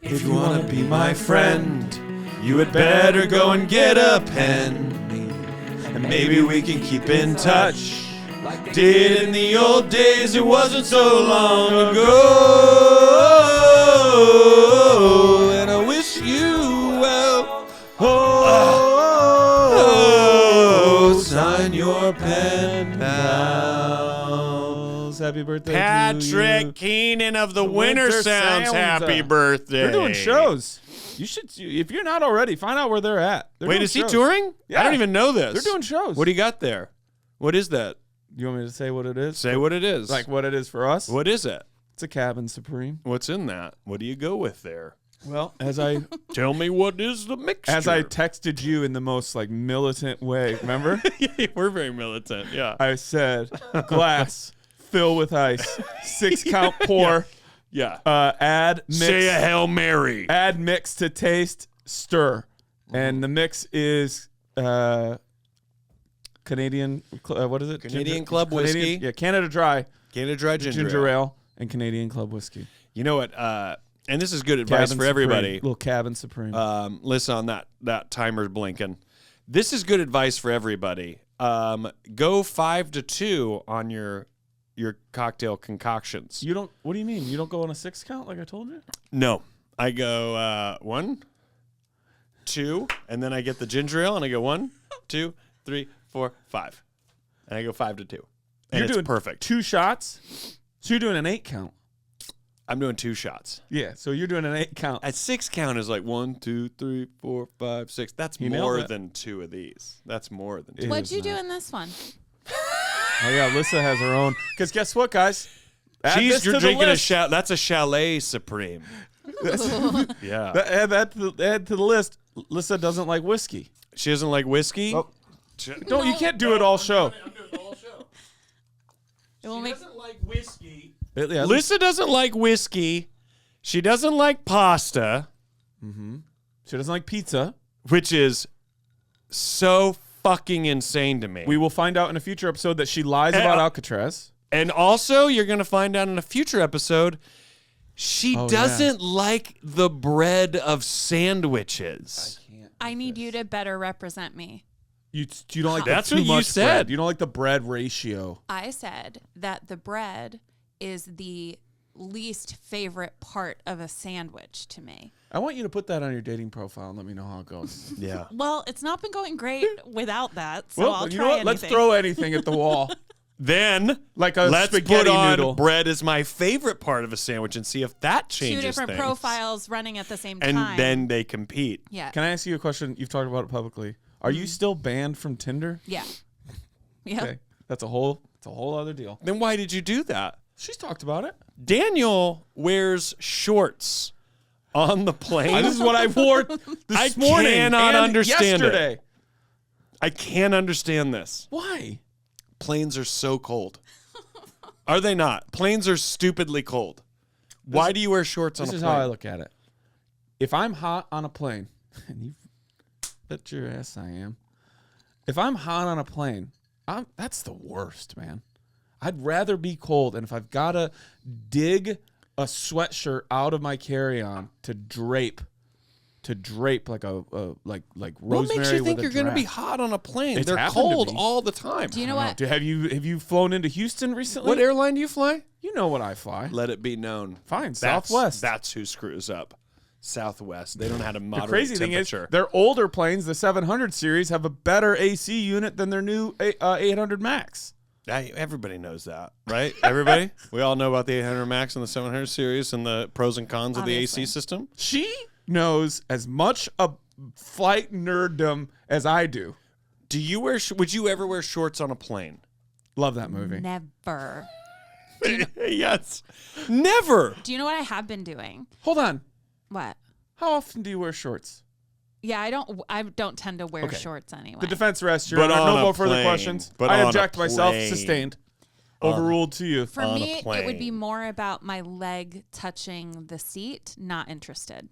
If you want to be my friend, you had better go and get a pen. And maybe we can keep in touch like did in the old days. It wasn't so long ago. And I wish you well. Sign your pen pals. Happy birthday Patrick Keenan of the Winter Sounds. Happy birthday. They're doing shows. You should, if you're not already, find out where they're at. Wait, is he touring? Yeah. I don't even know this. They're doing shows. What do you got there? What is that? You want me to say what it is? Say what it is. Like what it is for us? What is it? It's a Cabin Supreme. What's in that? What do you go with there? Well, as I tell me what is the mixture. As I texted you in the most like militant way, remember? Yeah, we're very militant. Yeah. I said, glass, fill with ice, 6 count pour. Yeah. Add mix. Say a Hail Mary. Add mix to taste, stir, and the mix is Canadian. What is it? Canadian Club whiskey. Yeah, Canada Dry. Canada Dry ginger ale and Canadian Club whiskey. You know what? And this is good advice for everybody. Little Cabin Supreme. Listen on that timer's blinking. This is good advice for everybody. Go 5 to 2 on your cocktail concoctions. You don't. What do you mean? You don't go on a 6 count like I told you? No, I go 1, 2, and then I get the ginger ale, and I go 1, 2, 3, 4, 5, and I go 5 to 2. And You're it's doing perfect. 2 shots. So you're doing an 8 count. I'm doing 2 shots. Yeah, so you're doing an 8 count. At 6 count is like 1, 2, 3, 4, 5, 6. That's more than 2 of these. That's more than 2. What'd you do in this one? Oh yeah, Alyssa has her own. Because guess what, guys? She's drinking a That's a Chalet Supreme. Yeah. Add to the list. Alyssa doesn't like whiskey. She doesn't like whiskey. Oh. No, you can't do it all show. I'm doing the whole show. She doesn't like whiskey. Yeah, Alyssa doesn't like whiskey. She doesn't like pasta. Mm-hmm. She doesn't like pizza, which is so fucking insane to me. We will find out in a future episode that she lies about Alcatraz. And also, you're going to find out in a future episode, she doesn't like the bread of sandwiches. I need you to better represent me. You don't like That's too what you much said. bread. You don't like the bread ratio. I said that the bread is the least favorite part of a sandwich to me. I want you to put that on your dating profile and let me know how it goes. Yeah. Well, it's not been going great without that, so Well, I'll you try know what? anything. Let's throw anything at the wall. Then like a let's spaghetti put on noodle. bread is my favorite part of a sandwich and see if that changes 2 different things. profiles running at the same And time. then they compete. Yeah. Can I ask you a question? You've talked about it publicly. Are you still banned from Tinder? Yeah. Yeah. Okay. That's a whole other deal. Then why did you do that? She's talked about it. Daniel wears shorts on the plane. This is what I wore this morning. I cannot and understand yesterday. it. I can't understand this. Why? Planes are so cold. Are they not? Planes are stupidly cold. Why do you wear shorts on a plane? This is how I look at it. If I'm hot on a plane, and you bet your ass I am. If I'm hot on a plane, that's the worst, man. I'd rather be cold, and if I've got to dig a sweatshirt out of my carry-on to drape like a like rosemary. What makes you think with a you're going to be draft. hot on a plane? It's They're happened to cold be. all the time. Do you know what? Have you flown into Houston recently? What airline do you fly? You know what I fly. Let it be known. Fine, Southwest. That's who screws up. Southwest. They don't have a The moderate crazy temperature. thing is, their older planes, the 700 series, have a better AC unit than their new 800 Max. Everybody knows that, right? Everybody? We all know about the 800 Max and the 700 series and the pros and cons of the AC system. She knows as much of flight nerddom as I do. Would you ever wear shorts on a plane? Love that movie. Never. Yes. Never. Do you know what I have been doing? Hold on. What? How often do you wear shorts? Yeah, I don't tend to wear shorts anyway. The defense rests. But on no a more further plane. questions. But I on a object myself. plane. Sustained. Overruled to you. For on a me, it would be plane. more about my leg touching the seat. Not interested.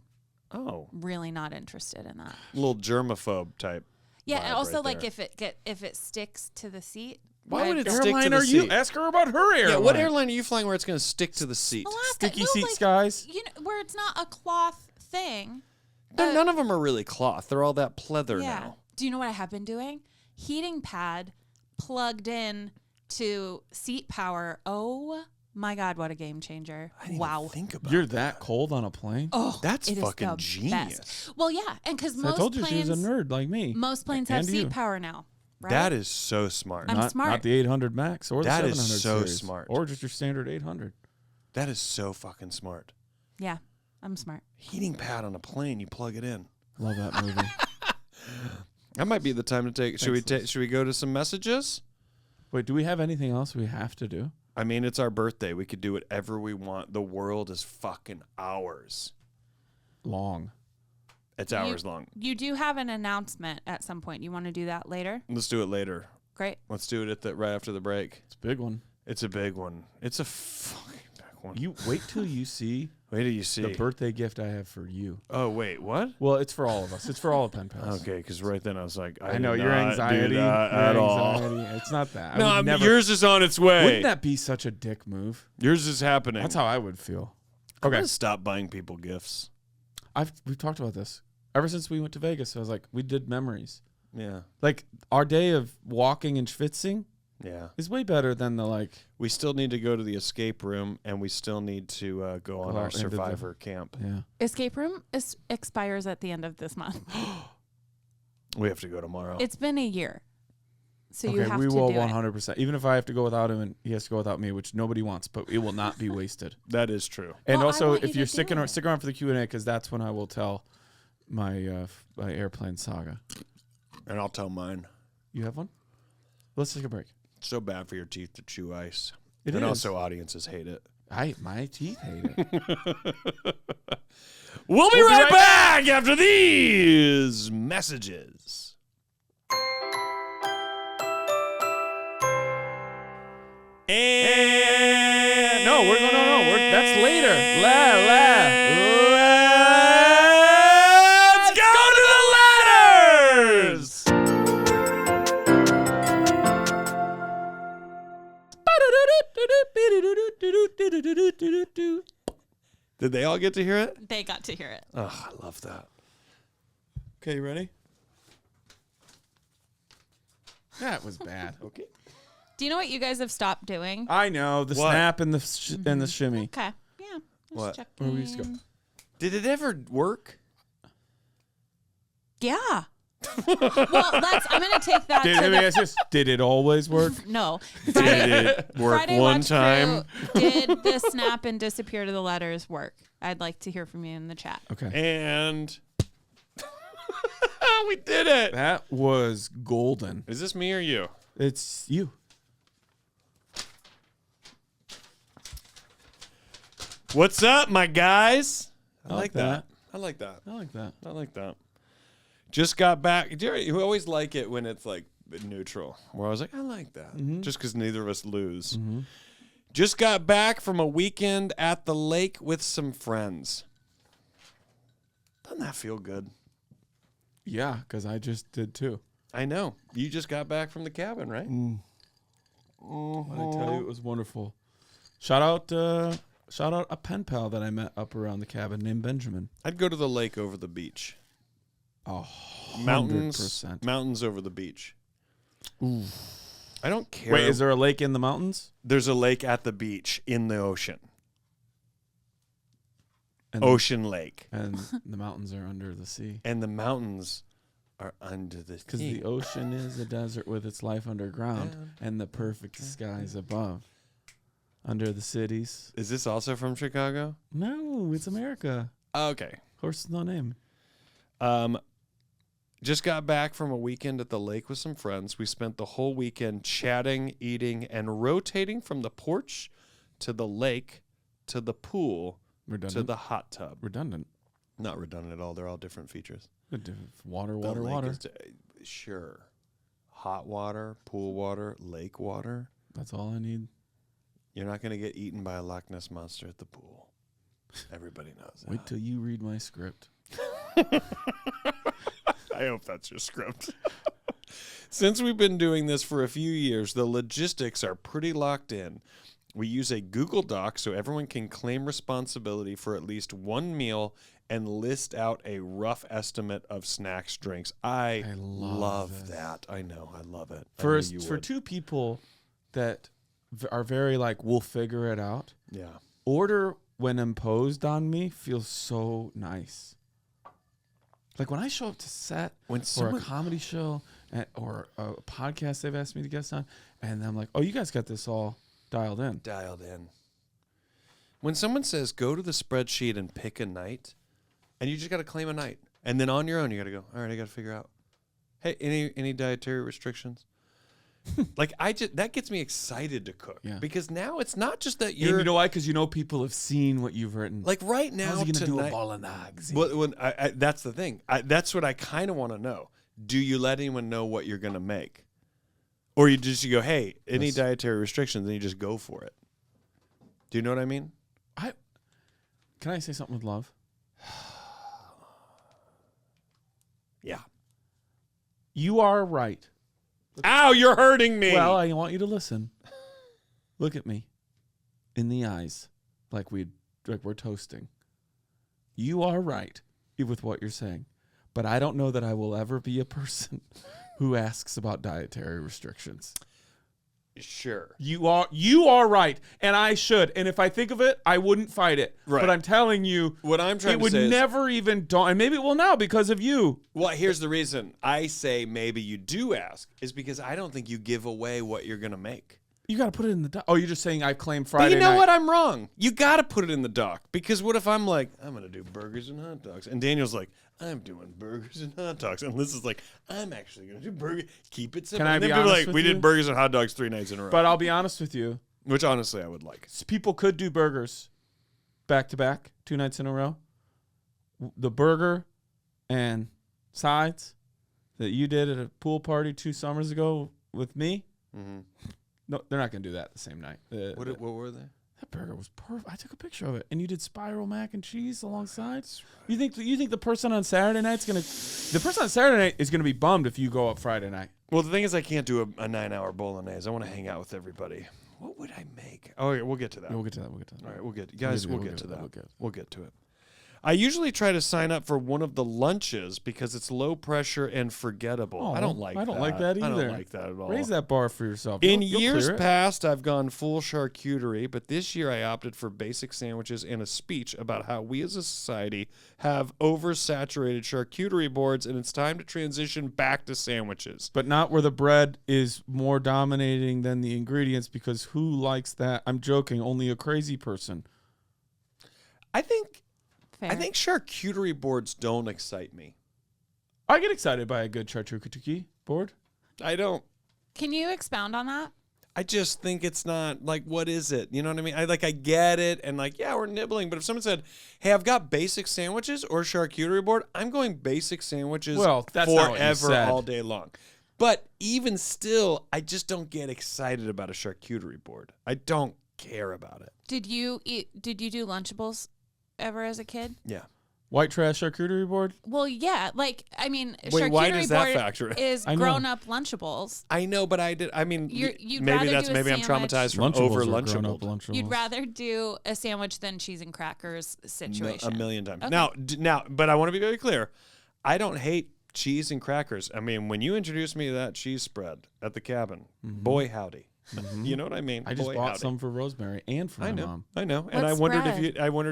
Oh. Really not interested in that. Little germaphobe type. Yeah, vibe and also right like there. if it sticks to the seat. Why would it Airline stick to the are you? seat? Ask her about her airline. Yeah, what airline are you flying where it's going to stick to the seat? Alaska, Sticky seat skies? You know, where it's not a cloth thing. None of them are really cloth. They're all that pleather now. Do you know what I have been doing? Heating pad plugged in to seat power. Oh my God, what a game changer. I didn't Wow. even think about You're that cold on a plane? Oh, That's it is fucking the genius. best. Well, yeah, and because I most told you planes, she was a nerd like me. most planes have And seat you. power now. Right? That is so smart. I'm not, smart. Not the 800 Max or the That is 700 so series, smart. or just your standard 800. That is so fucking smart. Yeah, I'm smart. Heating pad on a plane, you plug it in. Love that movie. That might be the time to take. Should we go to some messages? Wait, do we have anything else we have to do? I mean, it's our birthday. We could do whatever we want. The world is fucking ours. Long. It's hours long. You do have an announcement at some point. You want to do that later? Let's do it later. Great. Let's do it right after the break. It's a big one. It's a big one. It's a fucking big one. You wait till you see Wait till you see the birthday gift I have for you. Oh wait, what? Well, it's for all of us. It's for all of Pen Pals. Okay, because right then I was like, I know did your not anxiety. do that your at all. anxiety. It's not that. No, I would never, yours is on its way. Wouldn't that be such a dick move? Yours is happening. That's how I would feel. I'm Okay, gonna stop buying people gifts. we've talked about this ever since we went to Vegas. I was like, we did memories. Yeah, Like our day of walking and schwitzing yeah. is way better than the like. We still need to go to the escape room, and we still need to go on Go our out into the- survivor camp. Yeah. Escape room expires at the end of this month. We have to go tomorrow. It's been a year. So you Okay, have we to will do it. 100%. Even if I have to go without him and he has to go without me, which nobody wants, but it will not be wasted. That is true. And Well, I also, want you if to you're do sticking it. stick around for the Q&A, because that's when I will tell my my airplane saga. And I'll tell mine. You have one? Let's take a break. It's so bad for your teeth to chew ice. It and is. also audiences hate it. My teeth hate it. We'll be right back after these messages. And that's later. Let's go to the letters. Did they all get to hear it? They got to hear it. Oh, I love that. Okay, you ready? That was bad. Okay. Do you know what you guys have stopped doing? I know the What? snap and and the shimmy. Okay. Yeah. Just What? checking. Where we used to go. Did it ever work? Yeah. Well, I'm going to take that Did, to let me ask this. Did it always work? No. Did it work Friday one Watch time? Crew, did the snap and disappear to the letters work? I'd like to hear from you in the chat. Okay. And we did it. That was golden. Is this me or you? It's you. What's up, my guys? I like like that. I like that. I like that. I like that. Just got back. You always like it when it's like neutral, where I was like, I like that. Just because neither of us lose. Just got back from a weekend at the lake with some friends. Doesn't that feel good? Yeah, because I just did too. I know. You just got back from the cabin, right? I tell you, it was wonderful. Shout out a pen pal that I met up around the cabin named Benjamin. I'd go to the lake over the beach. 100%. Mountains over the beach. I don't care. Wait, is there a lake in the mountains? There's a lake at the beach in the ocean. And Ocean Lake. And the mountains are under the sea. And the mountains are under the Because sea. the ocean is a desert with its life underground and the perfect skies above. Under the cities. Is this also from Chicago? No, it's America. Okay. Horse is no name. Just got back from a weekend at the lake with some friends. We spent the whole weekend chatting, eating, and rotating from the porch to the lake to the pool Redundant. to the hot tub. Redundant. Not redundant at all. They're all different features. Water, The water, lake water. is sure. Hot water, pool water, lake water. That's all I need. You're not going to get eaten by a Loch Ness monster at the pool. Everybody knows that. Wait till you read my script. I hope that's your script. Since we've been doing this for a few years, the logistics are pretty locked in. We use a Google Doc so everyone can claim responsibility for at least one meal and list out a rough estimate of snacks, drinks. I love that. I know. I love it. For two people that are very like, we'll figure it out. Yeah. Order when imposed on me feels so nice. Like when I show up to set or a comedy show or a podcast they've asked me to guest on, and I'm like, oh, you guys got this all dialed in. When someone says, go to the spreadsheet and pick a night, and you just got to claim a night, and then on your own, you got to go, all right, I got to figure out, hey, any dietary restrictions? Like that gets me excited to cook because now it's not just that you know why? Because people have seen what you've written. Like right now, how's he gonna do a bolognese? Well, that's the thing. That's what I kind of want to know. Do you let anyone know what you're gonna make, or you go, hey, any dietary restrictions, and you just go for it? Do you know what I mean? Can I say something with love? Yeah. You are right. Ow, you're hurting me. Well, I want you to listen. Look at me in the eyes like we're toasting. You are right with what you're saying, but I don't know that I will ever be a person who asks about dietary restrictions. Sure. You are right, and I should. And if I think of it, I wouldn't fight it. Right. But I'm telling you, what I'm trying to say it would never even dawn, and maybe it will now because of you. Well, here's the reason I say maybe you do ask is because I don't think you give away what you're going to make. You got to put it in the doc. Oh, you're just saying I claim Friday night. But you know night. what? I'm wrong. You got to put it in the doc because what if I'm like, I'm going to do burgers and hot dogs, and Daniel's like, I'm doing burgers and hot dogs, and Liz is like, I'm actually going to do burgers. Keep it simple. Can I and then be people honest like, with we you? did burgers and hot dogs 3 nights in a row. But I'll be honest with you. Which honestly I would like. People could do burgers back to back 2 nights in a row. The burger and sides that you did at a pool party 2 summers ago with me. Mm-hmm. No, they're not going to do that the same night. What were they? That burger was perfect. I took a picture of it, and you did spiral mac and cheese alongside. You think the person on Saturday night is gonna be bummed if you go up Friday night? Well, the thing is, I can't do a 9-hour bolognese. I want to hang out with everybody. What would I make? Oh, yeah, we'll get to that. Yeah, we'll get to that. All right, we'll get to that. We'll get to it. I usually try to sign up for one of the lunches because it's low pressure and forgettable. Oh, I don't like that. I don't like that either. I don't like that at all. Raise that bar for yourself. In years past, I've gone full charcuterie, but this year I opted for basic sandwiches and a speech about how we as a society have oversaturated charcuterie boards and it's time to transition back to sandwiches. But not where the bread is more dominating than the ingredients, because who likes that? I'm joking. Only a crazy person. I think charcuterie boards don't excite me. I get excited by a good charcuterie board. I don't. Can you expound on that? I just think it's not, like, what is it? You know what I mean? I get it, and, like, yeah, we're nibbling. But if someone said, hey, I've got basic sandwiches or charcuterie board, I'm going basic sandwiches that's not what you forever, said. all day long. But even still, I just don't get excited about a charcuterie board. I don't care about it. Did you do Lunchables ever as a kid? Yeah. White trash charcuterie board? Well, yeah. Like, I mean, Wait, charcuterie why does that board factor in? is grown-up Lunchables. I know, but I did. I mean, You'd maybe rather do a maybe I'm sandwich. traumatized from over Lunchables. Lunchables. You'd rather do a sandwich than cheese and crackers situation. A million times. Okay. Now, but I want to be very clear. I don't hate cheese and crackers. I mean, when you introduced me to that cheese spread at the cabin, boy howdy. You know what I mean? I just bought some for Rosemary and for my mom. I know. What And I wondered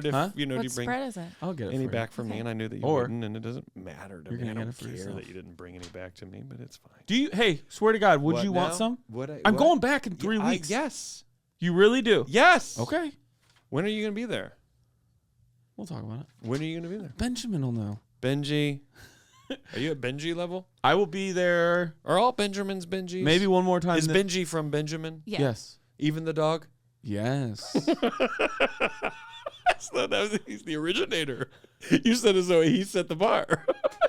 if Huh? do you What bring spread is it? I'll get it any for back from me, and I knew that you Or- wouldn't, and it doesn't matter to You're me. I gonna get don't it for care yourself. that you didn't bring any back to me, but it's fine. Do you? Hey, swear to God, would What you want now? some? What I'm going back in 3 weeks. Yes. You really do? Yes. Okay. When are you going to be there? We'll talk about it. When are you going to be there? Benjamin will know. Benji. Are you at Benji level? I will be there Are all Benjamins Benjis? maybe one more time. Is Benji from Benjamin? Yeah. Yes. Even the dog? Yes. He's the originator. You said as though he set the bar.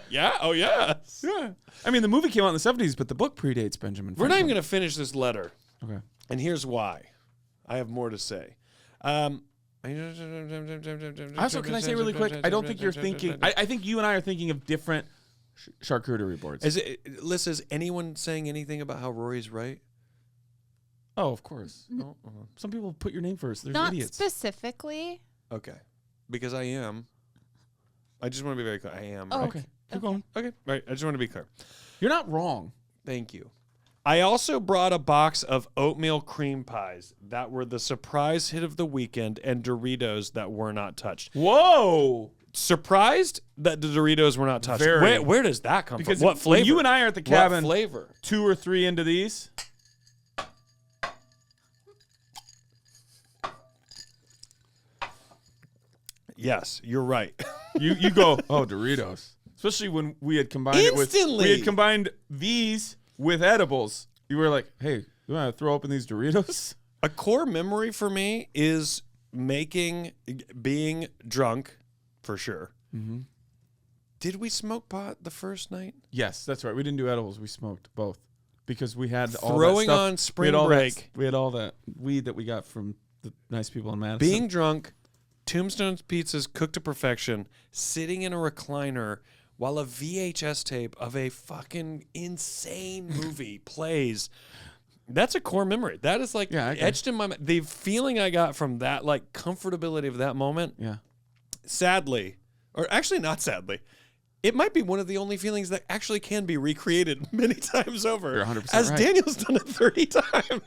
Yeah? Oh, yes. Yeah. I mean, the movie came out in the 70s, but the book predates Benjamin. We're not even going to finish this letter. Okay. And here's why. I have more to say. Also, can I say really quick? I don't think you're thinking. I think you and I are thinking of different charcuterie boards. Liz, is anyone saying anything about how Rory's right? Oh, of course. Some people put your name first. They're Not idiots. specifically. Okay. Because I am. I just want to be very clear. I am. Oh, Right? Okay. Keep going. Okay. Right. I just want to be clear. You're not wrong. Thank you. I also brought a box of oatmeal cream pies that were the surprise hit of the weekend and Doritos that were not touched. Whoa. Surprised that the Doritos were not touched. Very. Where does that come Because from? What flavor? when you and I are at the cabin, What flavor? 2 or 3 into these. Yes, you're right. You go, oh, Doritos. Especially when we had combined it with Instantly. we had combined these with edibles. You were like, hey, you want to throw open these Doritos? A core memory for me is being drunk, for sure. Mm-hmm. Did we smoke pot the first night? Yes, that's right. We didn't do edibles. We smoked both because we had all Throwing that stuff. on spring we had all break. we had all that weed that we got from the nice people in Madison. Being drunk, Tombstone's pizzas cooked to perfection, sitting in a recliner while a VHS tape of a fucking insane movie plays. That's a core memory. That is like etched in my mind. The feeling I got from that, like comfortability of that moment, yeah. sadly, or actually not sadly, it might be one of the only feelings that actually can be recreated many times over. You're 100% as right. Daniel's done it 30 times.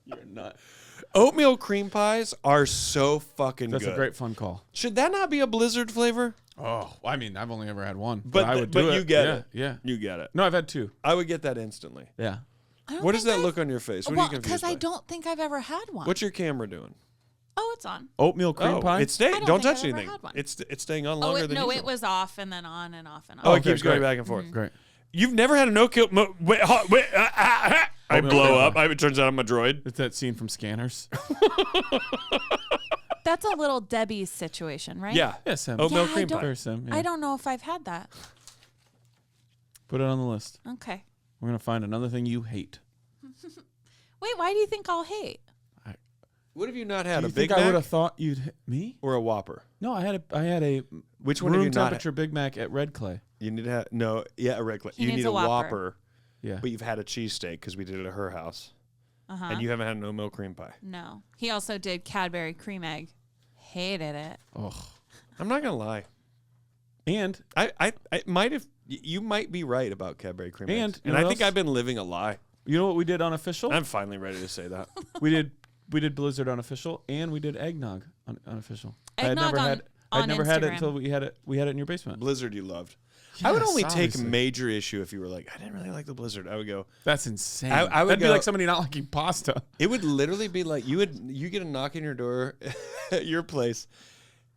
You're not. Oatmeal cream pies are so fucking That's good. a great fun call. Should that not be a Blizzard flavor? Oh, I mean, I've only ever had one, But I would do it. you get yeah, it. Yeah. You get it. No, I've had 2. I would get that instantly. Yeah. I don't What does think that I've- look on your face? What Well, are you confused because I by? don't think I've ever had one. What's your camera doing? Oh, it's on. Oatmeal cream pie. It's staying. I don't Don't think touch I've ever anything. had one. It's staying on Oh, longer it, than no, usual. it was off and then on and off and on. Oh, it Okay, keeps going great. back and forth. Great. You've never had a no-kill. Wait, I Oatmeal blow cream up. pie. It turns out I'm a droid. It's that scene from Scanners. That's a little Debbie's situation, right? Yeah. Yeah, Sim. Oatmeal Yeah, I cream don't- pie. Very Sim. Yeah. I don't know if I've had that. Put it on the list. Okay. We're gonna find another thing you hate. Wait, why do you think I'll hate? What have you not Do had? you A Big think I would Mac have thought you'd me? or a Whopper? No, I had a Which one have room you not? temperature Big Mac at Red Clay. You need to have a regular. He You needs need a a Whopper. Whopper, Yeah. but you've had a cheesesteak because we did it at her house, Uh-huh. and you haven't had an oatmeal cream pie. No. He also did Cadbury cream egg. Hated it. Oh. I'm not gonna lie. And I might have. You might be right about Cadbury cream And eggs. you And know I what think else? I've been living a lie. you know what we did unofficial? I'm finally ready to say that. we did Blizzard unofficial, and we did eggnog unofficial. Eggnog I'd never had it Instagram. until we had it in your basement. Blizzard you loved. I would only Yes, take obviously. major issue if you were like, I didn't really like the Blizzard. I would go, That's insane. I would That'd be go- like somebody not liking pasta. it would literally be like you get a knock on your door at your place,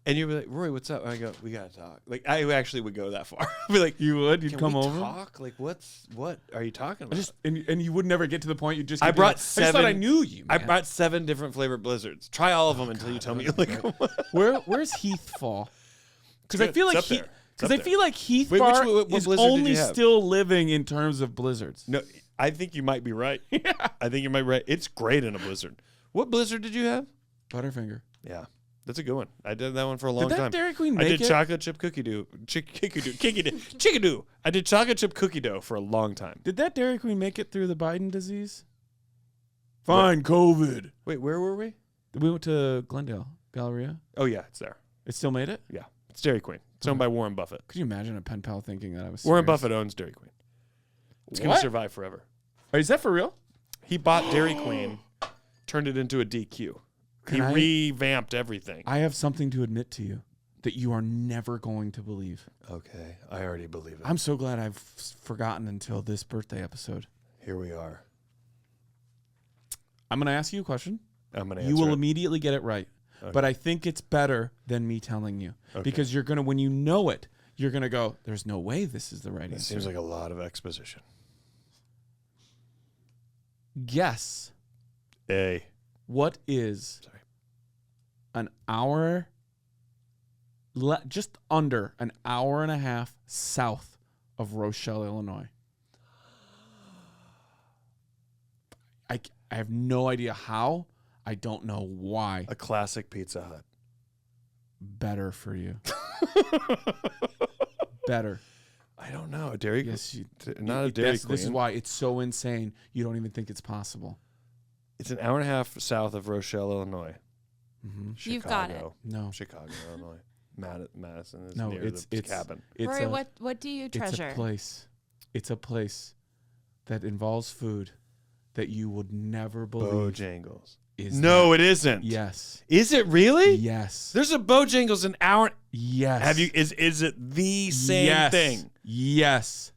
and you'd be like, Rory, what's up? And I go, we gotta talk. Like I actually would go that far. I'd be like, You'd can come we over. talk? Like what are you talking about? And you would never get to the point. You just I keep being brought like, I just thought I 7 knew you. I Man. brought 7 different flavored Blizzards. Try all of them until you tell me you like them. Where's Heath fall? Because I Good. feel like It's up there. It's because up I feel like Heath Wait, Bar what is Blizzard did only you have? still living in terms of blizzards. No, I think you might be right. Yeah. I think you might be right. It's great in a Blizzard. What Blizzard did you have? Butterfinger. Yeah, that's a good one. I did that one for a long Did that time. Dairy Queen I make did it? chocolate chip cookie dough. Chickadoo. I did chocolate chip cookie dough for a long time. Did that Dairy Queen make it through the Biden disease? Fine, COVID. Wait, where were we? We went to Glendale Galleria. Oh yeah, it's there. It still made it? Yeah, it's Dairy Queen. It's owned by Warren Buffett. Could you imagine a pen pal thinking that I was Warren serious? Buffett owns Dairy Queen. It's going What? to survive forever. Oh, is that for real? He bought Dairy Queen, turned it into a DQ. Can I- revamped everything. I have something to admit to you that you are never going to believe. Okay, I already believe it. I'm so glad I've forgotten until this birthday episode. Here we are. I'm going to ask you a question. I'm going to You answer will it. immediately get it right. Okay. But I think it's better than me telling you. Okay. Because you're going to, when you know it, you're going to go, there's no way this is the right That answer. seems like a lot of exposition. Guess A. what is Sorry. an hour, just under an hour and a half south of Rochelle, Illinois? I have no idea how. I don't know why. A classic Pizza Hut. Better for you. Better. I don't know. A Dairy Yes, you, Not a Dairy This is Queen. why it's so insane. You don't even think it's possible. It's an hour and a half south of Rochelle, Illinois. You've got it. No. Chicago, Illinois. Madison is No, near it's the cabin. Rory, what do you treasure? It's a place. It's a place that involves food that you would never believe. Bojangles. No, it isn't. Yes. Is it really? Yes. There's a Bojangles an hour. Yes. Have you? Is it the same thing? Yes.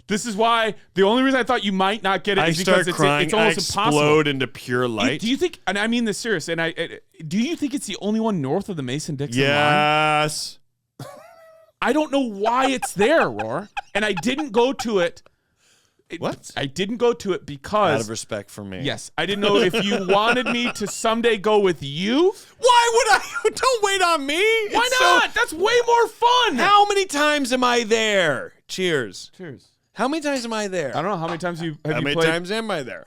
This is why the only reason I thought you might not get it is because it's almost I impossible. explode into pure light. Do you think? And I mean this serious. And do you think it's the only one north of the Mason-Dixon line? Yes. I don't know why it's there, Roar. And I didn't go to it. What? I didn't go to it because Out of respect for me. Yes, I didn't know if you wanted me to someday go with you. Why would I? Don't wait on me. Why not? That's way more fun. How many times am I there? Cheers. Cheers. How many times am I there? I don't know how many times have How you many played. times am I there?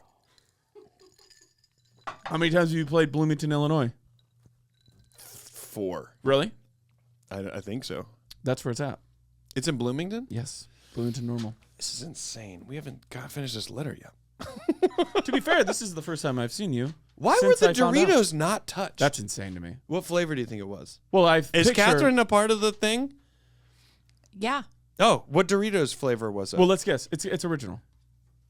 How many times have you played Bloomington, Illinois? 4. Really? I think so. That's where it's at. It's in Bloomington? Yes, Bloomington Normal. This is insane. We haven't finished this letter yet. To be fair, this is the first time I've seen you. Why were since the I found out. Doritos not touched? That's insane to me. What flavor do you think it was? Well, Is Katherine a part of the thing? Yeah. Oh, what Doritos flavor was it? Well, let's guess. It's original.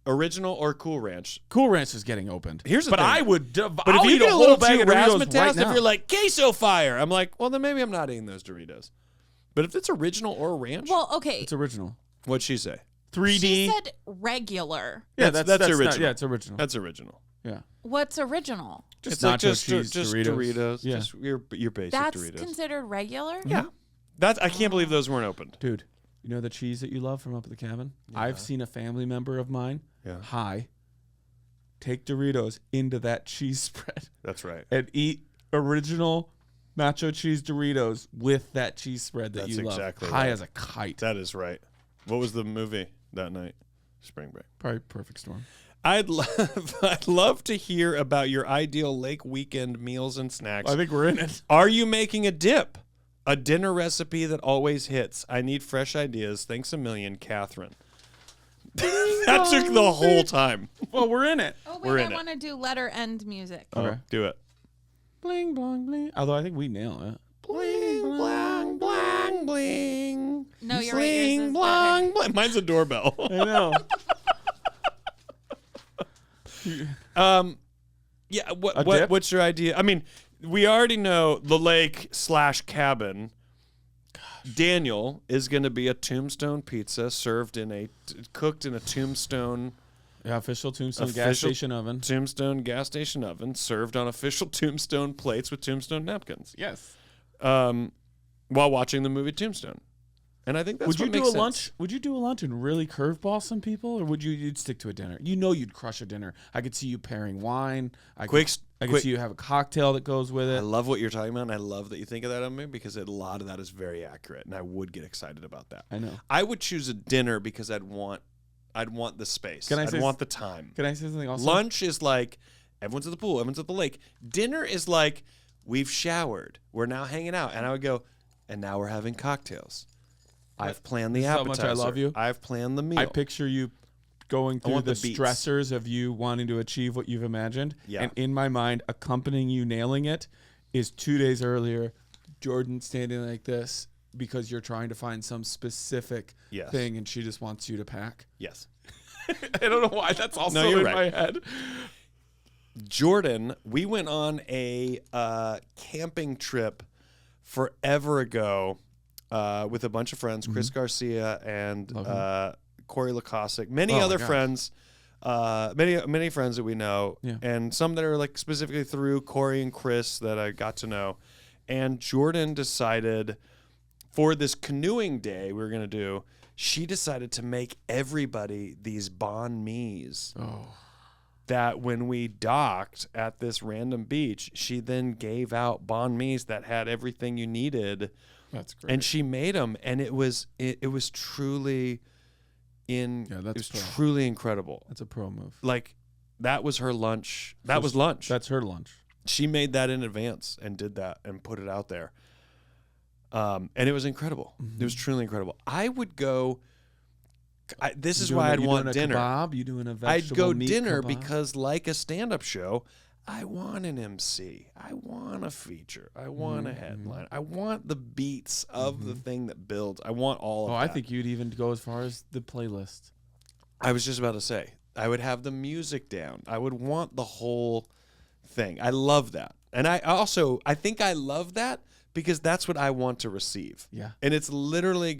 Original or Cool Ranch? Cool Ranch is getting opened. Here's the but thing. I would. But I'll if you eat get a whole little bag too of Doritos razzmatazz, right now. if you're like queso fire, I'm like, well, then maybe I'm not eating those Doritos. But if it's original or ranch, Well, okay. It's original. what'd she say? 3D. She said regular. Yeah, That's original. original. Yeah, it's original. That's original. Yeah. What's original? It's nacho like just cheese Doritos. Yeah. Just your basic That's Doritos. considered regular? Yeah. I can't believe those weren't opened. Dude, you know the cheese that you love from up at the cabin? I've seen a family member of mine, take Doritos into that cheese spread That's right. and eat original nacho cheese Doritos with that cheese spread that That's you love. exactly High right. as a kite. That is right. What was the movie that night? Spring Break. Probably Perfect Storm. I'd love to hear about your ideal lake weekend meals and snacks. I think we're in it. Are you making a dip? A dinner recipe that always hits. I need fresh ideas. Thanks a million, Katherine. That took the whole time. Well, we're in it. Oh, We're wait, in I it. want to do letter end music. Okay. Do it. Bling, bling, bling. Although I think we nail it. Bling, blang, blang, bling. No, you're right. Yours Bling, is blang, blang. Mine's a doorbell. I know. Yeah. A dip? What's your idea? I mean, we already know the lake / cabin. Daniel is going to be a tombstone pizza served cooked in a tombstone Yeah, official Tombstone gas Official- station oven. tombstone gas station oven served on official tombstone plates with tombstone napkins. Yes. While watching the movie Tombstone. And I think that's Would you what do makes a sense. lunch? Would you do a lunch and really curveball some people, or would you'd stick to a dinner? You know, you'd crush a dinner. I could see you pairing wine. I could see you have a cocktail that goes with I it. love what you're talking about, and I love that you think of that of me because a lot of that is very accurate, and I would get excited about that. I know. I would choose a dinner because I'd want the space. I'd want the time. Can I say something else? Lunch is like everyone's at the pool, everyone's at the lake. Dinner is like we've showered, we're now hanging out, and I would go, and now we're having cocktails. I've planned the This is how appetizer. much I love you. I've planned the meal. I picture you going through want the the beats. stressors of you wanting to achieve what you've imagined. Yeah. And in my mind, accompanying you nailing it is 2 days earlier, Jordan standing like this because you're trying to find some specific Yes. thing and she just wants you to pack. Yes. I don't know why that's also you're in right. my head. Jordan, we went on a camping trip forever ago with a bunch of friends, Chris Garcia and Corey Lacosic, many Oh, my other gosh. friends, many friends that we know, Yeah. and some that are like specifically through Corey and Chris that I got to know. And Jordan decided for this canoeing day we were going to do, she decided to make everybody these banh mi's. Oh. That when we docked at this random beach, she then gave out banh mi's that had everything you needed, That's great. and she made them, and it was truly truly incredible. That's a pro move. Like that was her lunch. That was lunch. That's her lunch. She made that in advance and did that and put it out there. And it was incredible. It was truly incredible. I would go This is You why doing I'd a- you want doing a dinner. Kebab? You doing a I'd vegetable go meat dinner kebab? because, like a stand-up show, I want an MC. I want a feature. I want a headline. I want the beats of the thing that builds. I want all of Oh, that. I think you'd even go as far as the playlist. I was just about to say, I would have the music down. I would want the whole thing. I love that. And I think I love that because that's what I want to receive. Yeah. And it's literally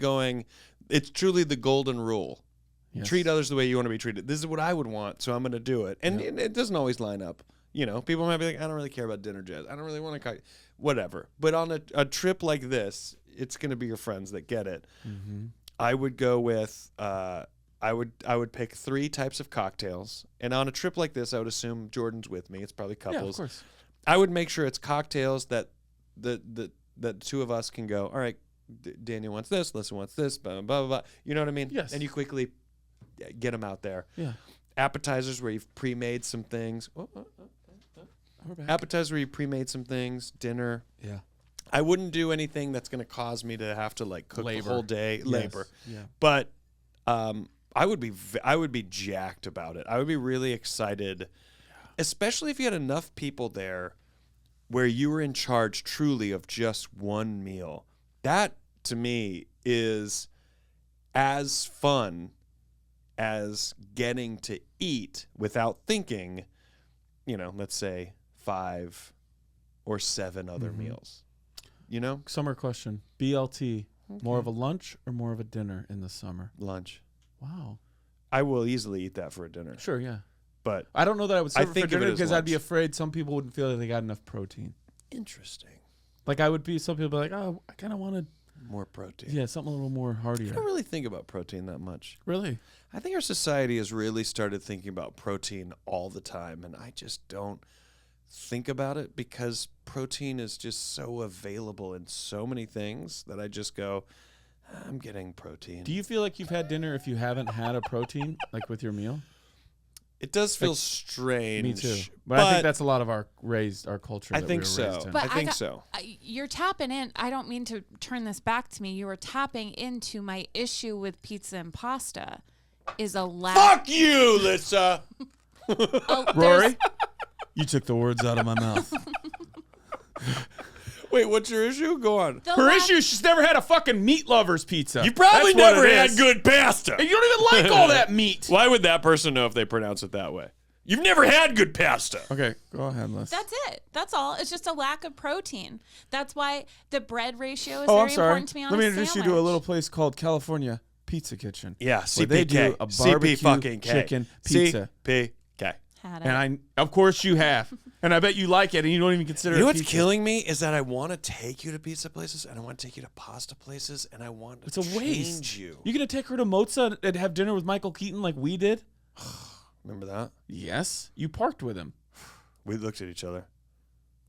it's truly the golden rule. Yes. Treat others the way you want to be treated. This is what I would want, so I'm going to do it. And it doesn't always line up. You know, people might be like, I don't really care about dinner jazz. I don't really want to, whatever. But on a trip like this, it's going to be your friends that get it. Mm-hmm. I would go with, I would pick 3 types of cocktails. And on a trip like this, I would assume Jordan's with me. It's probably couples. Yeah, of course. I would make sure it's cocktails that the 2 of us can go, all right, Daniel wants this, Lisa wants this, blah, blah, blah, blah. You know what I mean? Yes. And you quickly get them out there. Yeah. Appetizers where you've pre-made some things. We're back. Appetizer where you pre-made some things. Dinner. Yeah. I wouldn't do anything that's going to cause me to have to like cook Labor. the whole day. Yes. Labor. Yeah. But I would be jacked about it. I would be really excited, especially if you had enough people there where you were in charge truly of just one meal. That to me is as fun as getting to eat without thinking, let's say 5 or 7 other meals. Summer question. BLT. More of a lunch or more of a dinner in the summer? Lunch. Wow. I will easily eat that for a dinner. Sure, yeah. But I don't know that I would serve it think for of it dinner as because I'd be lunch. afraid some people wouldn't feel that they got enough protein. interesting. Like some people be like, oh, I kind of wanted, More protein. yeah, something a little more I heartier. don't really think about protein that much. Really? I think our society has really started thinking about protein all the time, and I just don't think about it because protein is just so available in so many things that I just go, I'm getting protein. Do you feel like you've had dinner if you haven't had a protein, like with your meal? It does feel strange. Me too. But I think that's a lot of our culture. I that think we were so. raised in. But I think so. You're tapping in. I don't mean to turn this back to me. You were tapping into my issue with pizza and pasta. Is a lack. Fuck you, Lisa. Rory, you took the words out of my mouth. Wait, what's your issue? Go on. Her issue is she's never had a fucking meat lover's pizza. You probably That's what never it had is. good pasta. And you don't even like all that meat. Why would that person know if they pronounce it that way? You've never had good pasta. Okay, go ahead, Liz. That's it. That's all. It's just a lack of protein. That's why the bread ratio is Oh, I'm very sorry. important to me on Let me a introduce you sandwich. to a little place called California Pizza Kitchen. Yeah, where they do a barbecue CP chicken pizza. CPK. Had it. And of course you have. And I bet you like it and you don't even consider You know it what's pizza. killing me is that I want to take you to pizza places and I want to take you to pasta places and I want to It's a change waste. you. You're going to take her to Mozza and have dinner with Michael Keaton like we did? Remember that? Yes. You parked with him. We looked at each other.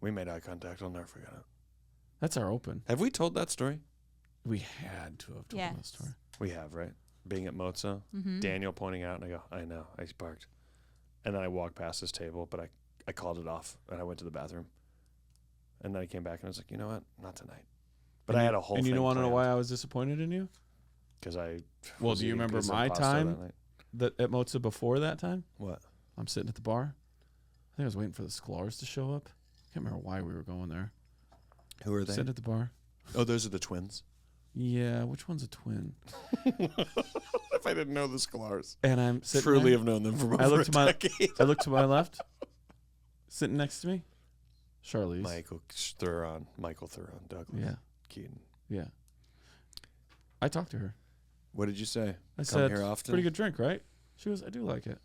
We made eye contact. I'll never forget it. That's our open. Have we told that story? We had to have told Yes. that story. We have, right? Being at Mozza, Daniel pointing out, and I go, I know, I parked. And then I walked past his table, but I called it off, and I went to the bathroom. And then I came back, and I was like, you know what? Not tonight. But I had a whole And thing you want to know planned why I was disappointed in you? Because I Well, was do you eating remember pizza and my pasta time? that night. At Mozza before that time? What? I'm sitting at the bar. I think I was waiting for the Sklar's to show up. I can't remember why we were going there. Who are they? Sitting at the bar. Oh, those are the twins. Yeah, which one's a twin? If I didn't know the Scolars. And I'm sitting Truly there. have known them for I over look a to my decade. I look to my left. Sitting next to me, Charlize. Michael Thuron, Douglas, Yeah, Keaton. yeah. I talked to her. What did you say? I Come said, here often? pretty good drink, right? She goes, I do like it.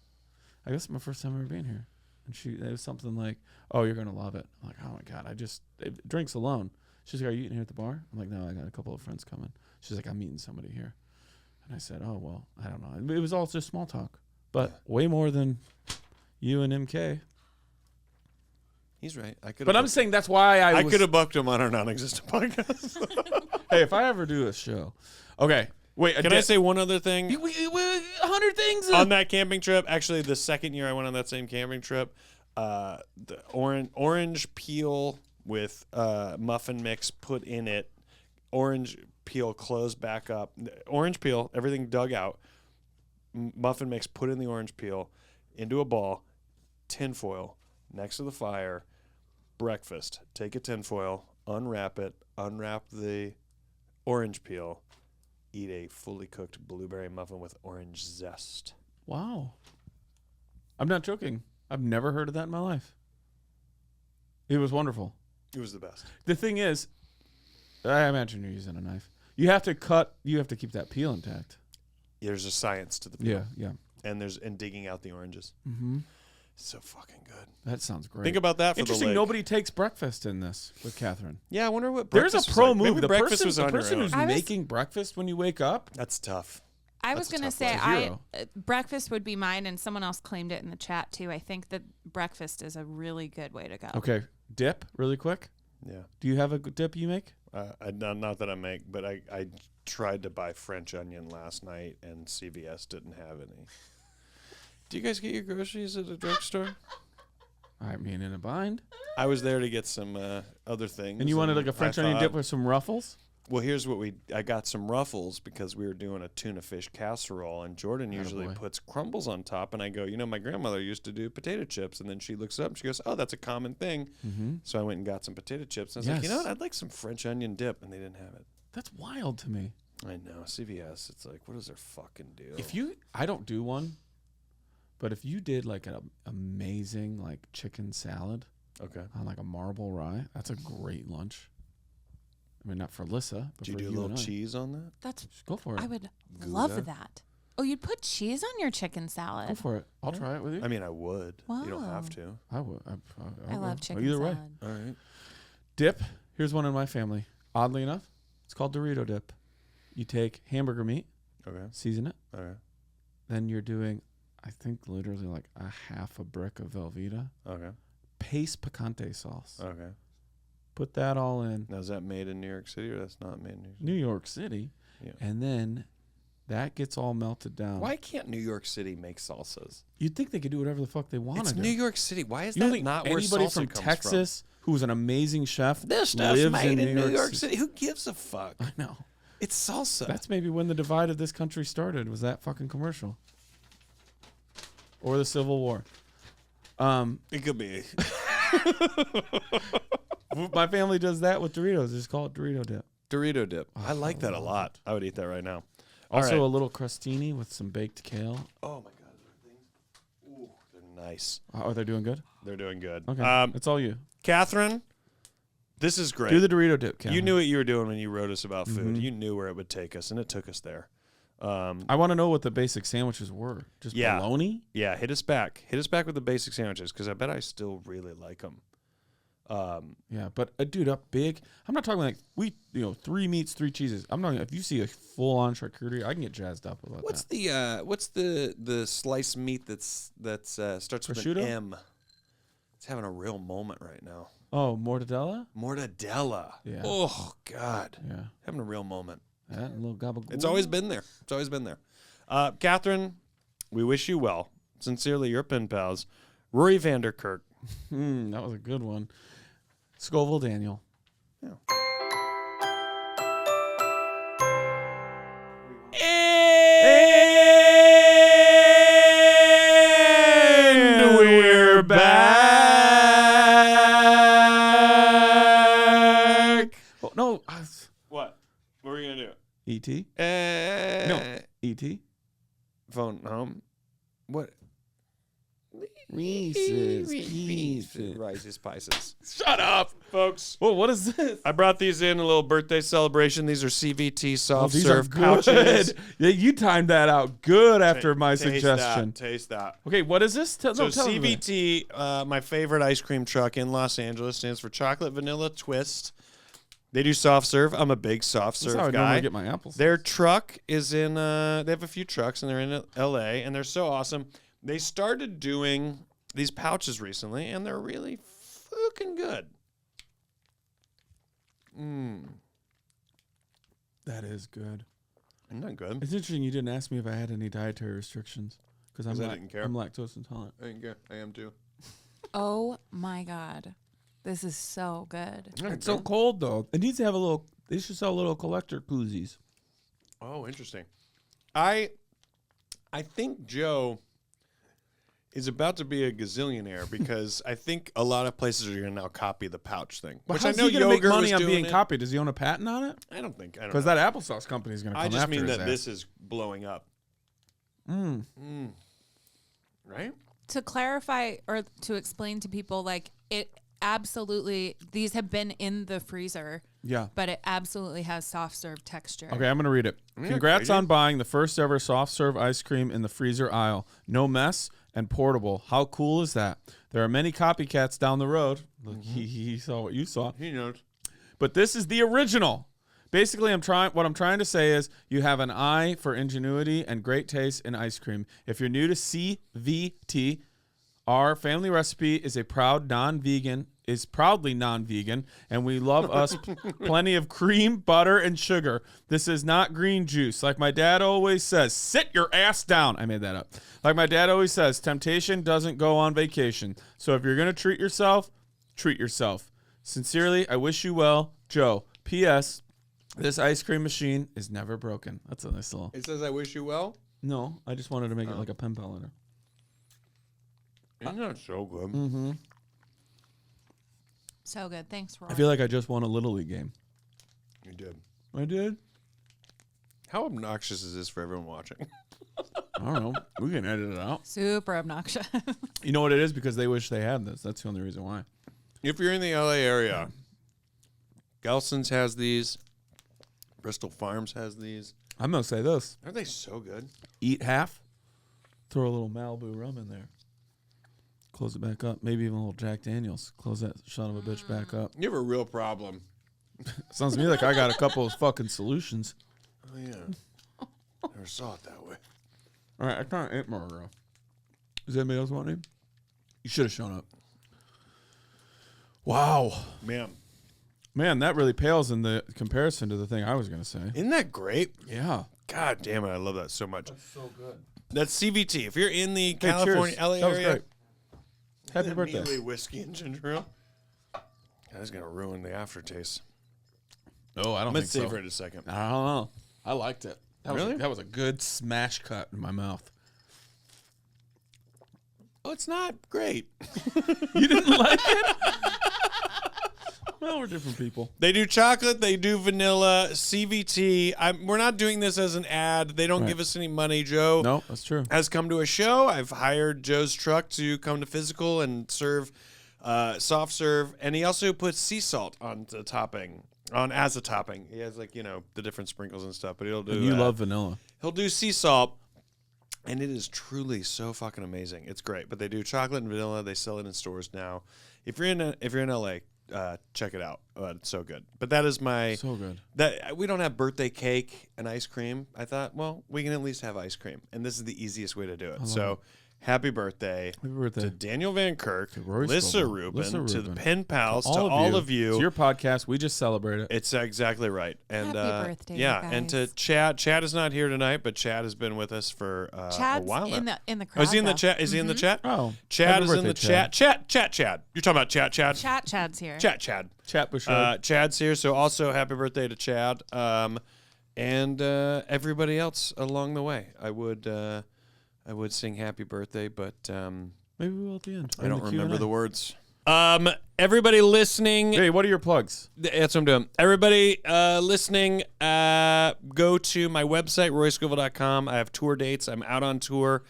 I guess it's my first time ever being here. And it was something like, oh, you're going to love it. I'm like, oh my God, drinks alone. She's like, are you eating here at the bar? I'm like, no, I got a couple of friends coming. She's like, I'm meeting somebody here. And I said, oh, well, I don't know. It was all just small talk, but way more than you and MK. He's right. But I'm saying that's why I could have booked him on our non-existent podcast. Hey, if I ever do a show. Okay. Wait. Can I say one other thing? 100 things. On that camping trip, actually the second year I went on that same camping trip, the orange peel with muffin mix put in it, orange peel closed back up, orange peel, everything dug out, muffin mix, put in the orange peel, into a ball, tinfoil, next to the fire, breakfast. Take a tinfoil, unwrap it, unwrap the orange peel, eat a fully cooked blueberry muffin with orange zest. Wow. I'm not joking. I've never heard of that in my life. It was wonderful. It was the best. The thing is, I imagine you're using a knife. You have to keep that peel intact. There's a science to the peel. Yeah. And digging out the oranges. Mm-hmm. So fucking good. That sounds great. Think about that for Interesting. the leg. Nobody takes breakfast in this with Catherine. Yeah, I wonder what There's breakfast a pro was like. move. Maybe The breakfast person, was on the person your who's own. making breakfast when you wake up. That's tough. I was That's a going to tough say life. Hero. breakfast would be mine, and someone else claimed it in the chat too. I think that breakfast is a really good way to go. Okay. Dip, really quick. Yeah. Do you have a dip you make? Not that I make, but I tried to buy French onion last night, and CVS didn't have any. Do you guys get your groceries at a drugstore? I mean, in a bind. I was there to get some other things. And you wanted like a French onion dip thought, with some ruffles? Well, here's what I got some Ruffles because we were doing a tuna fish casserole, and Jordan usually Attaboy. puts crumbles on top, and I go, my grandmother used to do potato chips, and then she looks up and she goes, oh, that's a common thing. Mm-hmm. So I went and got some potato chips, and I was like, you know what, I'd like some French onion dip, and they didn't have it. That's wild to me. I know, CVS, it's like, what is their fucking deal? I don't do one, but if you did like an amazing like chicken salad Okay. on like a marble rye, that's a great lunch. I mean, not for Alyssa, but Do you for do a you little and I. cheese on that? That's Just go for it. I would Gouda? love that. Oh, you'd put cheese on your chicken Go salad. for it. I'll try it with you. I mean, I would. You don't Wow. have to. I would. I will. love chicken Either way. salad. All right. Dip. Here's one in my family. Oddly enough, it's called Dorito dip. You take hamburger meat, Okay. season it. Okay. Then you're doing, I think, literally like a half a brick of Velveeta. Okay. Paste picante sauce. Okay. Put that all in Now, is that made in New York City or that's not made in New York City? New York City. Yeah. And then that gets all melted down. Why can't New York City make salsas? You'd think they could do whatever the fuck they want It's to do. New York City. Why is You don't that think not where anybody salsa from comes Texas who's an amazing chef from? This stuff's lives made in New York City. Who gives a fuck? I know. It's salsa. That's maybe when the divide of this country started, was that fucking commercial. Or the Civil War. It could be. My family does that with Doritos. Just call it Dorito dip. Dorito dip. Oh, I like that a love lot. I would eat that right now. All Also right. a little crostini with some baked kale. Oh my God, those things. Ooh, they're nice. Oh, they're doing good? They're doing good. Okay. It's all you. Catherine, this is great. Do the Dorito dip, Cal. You knew what you were doing when you wrote us about food. Mhm. You knew where it would take us, and it took us there. I want to know what the basic sandwiches were. Just Yeah. bologna? Yeah, hit us back. Hit us back with the basic sandwiches because I bet I still really like them. Yeah, but dude, up big. I'm not talking like 3 meats, 3 cheeses. I'm not. If you see a full on charcuterie, I can get jazzed up about What's that. the sliced meat that's starts with Prosciutto? an M? It's having a real moment right now. Oh, mortadella? Mortadella. Yeah. Oh God, Yeah. having a real moment. That and a little gabagool. It's always been there. It's always been there. Catherine, we wish you well. Sincerely, your pen pals, Rory Vanderkirk. That was a good one. Scovel Daniel. Yeah. And we're back. Oh, no. What? What are we gonna do? E.T.? No. E.T.? Phone home. What? Reese's Pieces. Rises Pieces. Shut up, Folks, Well, what is this? I brought these in a little birthday celebration. These are CVT soft these serve are pouches. good. Yeah, you timed that out good after my Taste suggestion. Taste that. Okay, what is this? Tell So me. CVT, my favorite ice cream truck in Los Angeles, stands for Chocolate Vanilla Twist. They do soft serve. I'm a big soft That's serve how I guy. normally get my apples. Their truck is in. They have a few trucks, and they're in L.A. and they're so awesome. They started doing these pouches recently, and they're really fucking good. That is good. Isn't that good? It's interesting you didn't ask me if I had any dietary restrictions because I didn't care. I'm lactose intolerant. I think I am too. Oh my God. This is so good. It's so cold though. It needs to have a little. They should sell little collector koozies. Oh, interesting. I I think Joe is about to be a gazillionaire because I think a lot of places are going to now copy the pouch thing. But Which how's I know he gonna make yogurt money was on doing being it. copied? Does he own a patent on it? I don't think. I don't Because know. that applesauce company is going to come I just after mean his that ass. this is blowing up. Right? To clarify or to explain to people, like it absolutely, these have been in the freezer, Yeah. but it absolutely has soft serve texture. Okay, I'm going to read it. that Congrats crazy? on buying the first ever soft serve ice cream in the freezer aisle. No mess and portable. How cool is that? There are many copycats down the road. Look, he saw what you saw. He knows. But this is the original. Basically, what I'm trying to say is you have an eye for ingenuity and great taste in ice cream. If you're new to CVT, our family recipe is proudly non-vegan, and we love us plenty of cream, butter, and sugar. This is not green juice. Like my dad always says, sit your ass down. I made that up. Like my dad always says, temptation doesn't go on vacation. So if you're going to treat yourself, treat yourself. Sincerely, I wish you well, Joe. P.S. This ice cream machine is never broken. That's a nice little... It says, I wish you well. No, I just wanted to make it like a pen pal letter. Isn't that so good? Mm-hmm. So good. Thanks, Rory. I feel like I just won a Little League game. You did. I did? How obnoxious is this for everyone watching? I don't know. We can edit it out. Super obnoxious. You know what it is? Because they wish they had this. That's the only reason why. If you're in the LA area, Gelson's has these. Bristol Farms has these. I'm going to say this. Aren't they so good? Eat half. Throw a little Malibu rum in there. Close it back up. Maybe even a little Jack Daniels. Close that son of a bitch back up. You have a real problem. Sounds to me like I got a couple of fucking solutions. Oh, yeah. Never saw it that way. All right, I kind of ate more, girl. Does anybody else want any? You should have shown up. Wow. Man, that really pales in the comparison to the thing I was going to say. Isn't that great? Yeah. God damn it. I love that so much. That's so good. That's CVT. If you're in the Hey, California, cheers. LA That was area. great. Happy birthday. Immediately whiskey and ginger ale. That's going to ruin the aftertaste. Oh, I don't I'm going think to so. savor it a second. I don't know. I liked it. Really? That was a good smash cut in my mouth. Oh, it's not great. You didn't like it? Well, we're different people. They do chocolate. They do vanilla. CVT. We're not doing this as an ad. They don't Right. give us any money. Joe No, that's true. has come to a show. I've hired Joe's truck to come to Physical and serve soft serve. And he also puts sea salt on the topping. As a topping. He has the different sprinkles and stuff. But he'll do. And you love vanilla. He'll do sea salt. And it is truly so fucking amazing. It's great. But they do chocolate and vanilla. They sell it in stores now. If you're in LA, check it out. It's so good. But that is my So good. that we don't have birthday cake and ice cream. I thought, well, we can at least have ice cream, and this is the easiest way to do it. So, happy birthday to Daniel Van Kirk, Rory Lissa Scovel, Rubin, Lissa to the Rubin, pen pals, to all of you. It's your podcast. We just celebrate it. It's exactly right. And Happy birthday, yeah, you and to guys. Chad. Chad is not here tonight, but Chad has been with us for a Chad's while now. in the Oh, crowd. is he in the though. chat? Is he in the chat? Oh, Chad happy is in birthday, the chat. Chad. You're talking about Chad. Chad's here. Chad. Chat Bouchard. Chad's here, so also happy birthday to Chad, and everybody else along the way. I would sing happy birthday, but Maybe we will at the end. I don't remember the words. Everybody listening, Hey, what are your plugs? that's what I'm doing. Everybody listening, go to my website, royscovel.com. I have tour dates. I'm out on tour.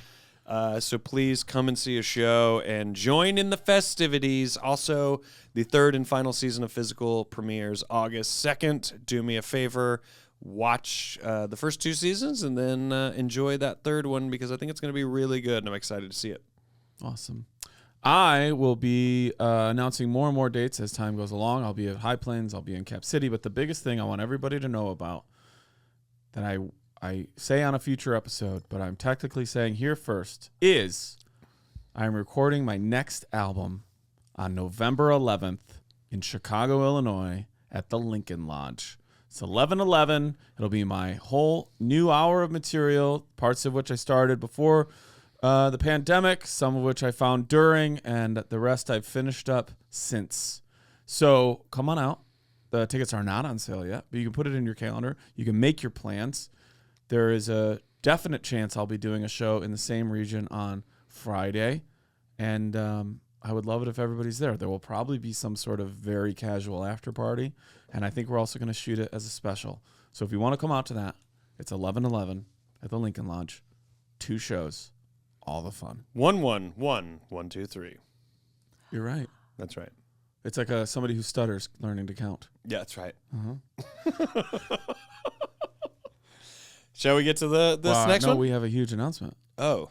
So please come and see a show and join in the festivities. Also, the third and final season of Physical premieres August 2nd. Do me a favor, watch the first two seasons and then enjoy that third one because I think it's going to be really good and I'm excited to see it. Awesome. I will be announcing more and more dates as time goes along. I'll be at High Plains. I'll be in Cap City. But the biggest thing I want everybody to know about that I say on a future episode, but I'm technically saying here first, is I'm recording my next album on November 11th in Chicago, Illinois at the Lincoln Lodge. It's 11/11. It'll be my whole new hour of material, parts of which I started before the pandemic, some of which I found during, and the rest I've finished up since. So come on out. The tickets are not on sale yet, but you can put it in your calendar. You can make your plans. There is a definite chance I'll be doing a show in the same region on Friday. And I would love it if everybody's there. There will probably be some sort of very casual after party. And I think we're also going to shoot it as a special. So if you want to come out to that, it's 11/11 at the Lincoln Lodge. 2 shows. All the fun. 1-1-1, 1, 2, 3. You're right. That's right. It's like somebody who stutters learning to count. Yeah, that's right. Uh-huh. Shall we get to this next one? We have a huge announcement. Oh,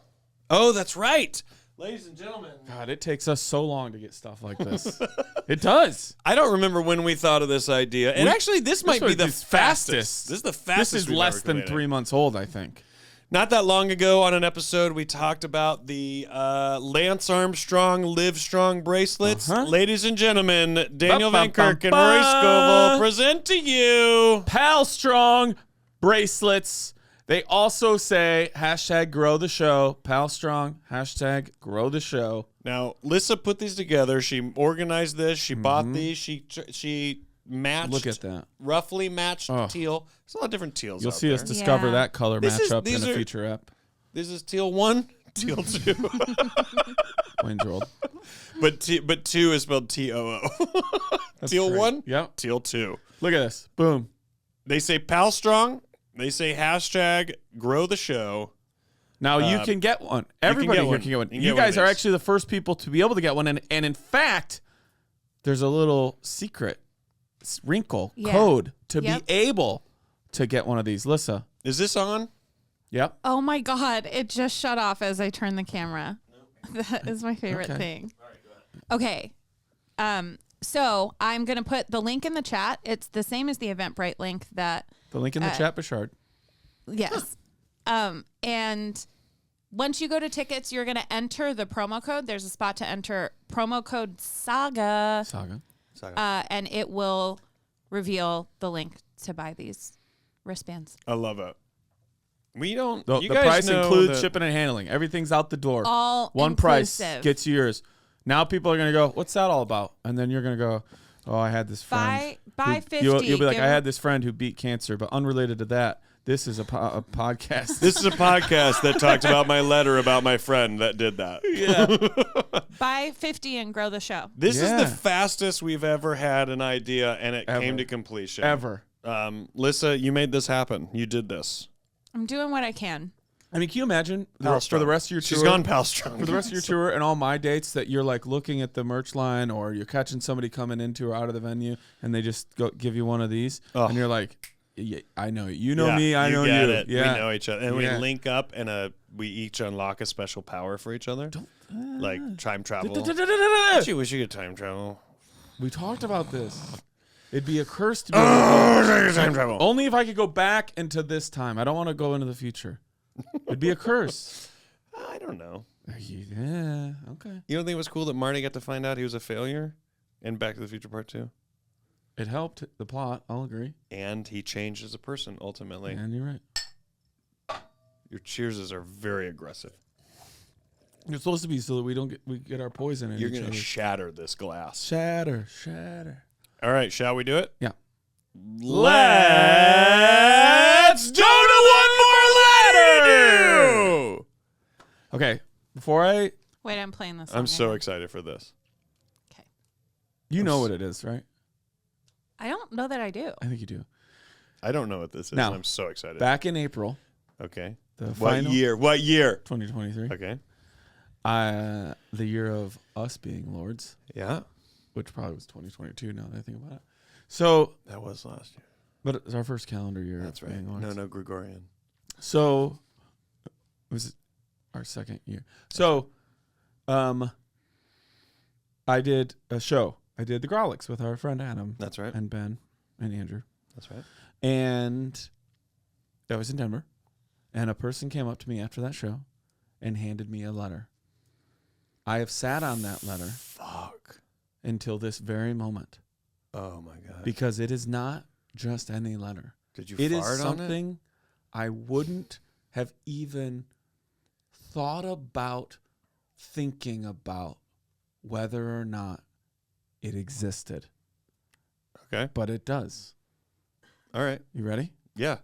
that's right. Ladies and gentlemen. God, it takes us so long to get stuff like this. It does. I don't remember when we thought of this idea. And actually, this might be the fastest. This is the fastest. This is we've less ever than completed. 3 months old, I think. Not that long ago on an episode, we talked about the Lance Armstrong Live Strong bracelets. Uh-huh. Ladies and gentlemen, Daniel Van Kirk and Ba-ba-ba-ba. Rory Scovel present to you. Pal Strong bracelets. They also say #grow the show. Pal Strong, #grow the show. Now, Lissa put these together. She organized this. She bought these. She matched. Look at that. Roughly matched Oh. teal. There's a lot of different teals You'll out see there. us discover Yeah. that color These matchup in are- a future ep. This is teal 1, teal 2. Wayne's World. but 2 is spelled TOO. That's Teal great. 1, Yep. teal 2. Look at this. Boom. They say Pal Strong. They say #grow the show. Now you can get one. Everybody get here one. can get one. You can You get one guys of are these. actually the first people to be able to get one. And in fact, there's a little secret wrinkle code to be able to get one of these. Lissa. Is this on? Yep. Oh my God. It just shut off as I turned the camera. That is my favorite thing. All right, go ahead. Okay. So I'm going to put the link in the chat. It's the same as the Eventbrite link that, The link in the chat, Bashard. yes. And once you go to tickets, you're going to enter the promo code. There's a spot to enter promo code SAGA. And it will reveal the link to buy these wristbands. I love it. We don't. The you guys price know includes that- shipping and handling. Everything's out the door. All One price inclusive. gets you yours. Now people are going to go, what's that all about? And then you're going to go, oh, I had this friend. Buy who- 50. You'll be like, give I her- had this friend who beat cancer, but unrelated to that, this is a podcast. This is a podcast that talked about my letter about my friend that did that. Yeah. Buy 50 and grow the show. This is Yeah. the fastest we've ever had an idea, and it Ever. came to completion. Ever. Lissa, you made this happen. You did this. I'm doing what I can. I mean, can you imagine Pal for Strong. the rest of your tour? She's gone Pal Strong. For the rest of your tour and all my dates that you're like looking at the merch line or you're catching somebody coming into or out of the venue and they just go give you one of these Oh. and you're like, yeah, I know you. You know Yeah, me. I know get you. it. Yeah. We know each other. And Yeah. we link up and we each unlock a special power for each other. Like time travel. Actually, wish you could time travel. We talked about this. It'd be a curse to be able to Time travel. only if I could go back into this time. I don't want to go into the future. It'd be a curse. I don't know. Yeah. Okay. You don't think it was cool that Marty got to find out he was a failure in Back to the Future Part 2? It helped the plot. I'll agree. And he changed as a person, ultimately. And you're right. Your cheerses are very aggressive. It's supposed to be so that we get our poison in You're each going to other. shatter this glass. Shatter. All right, shall we do it? Yeah. Let's go to one more letter. Okay. Before I, Wait, I'm playing this. I'm song so again. excited for this. Okay. you know what it is, right? I don't know that I do. I think you do. I don't know what this is. Now, and I'm so excited. Back in April, Okay. the What final year? What year? 2023, Okay. the year of us being lords, Yeah. which probably was 2022 now that I think about it. So, That was last year. but it was our first calendar year. That's of right. being lords. No, Gregorian. So, it was our second year. So, I did a show. I did the Grolics with our friend Adam. That's right. And Ben and Andrew. That's right. And that was in Denver. And a person came up to me after that show and handed me a letter. I have sat on that letter Fuck. until this very moment Oh my god. because it is not just any letter. Did you It is fart on it? something I wouldn't have even thought about thinking about whether or not it existed. Okay. But it does. All right. You ready? Yeah.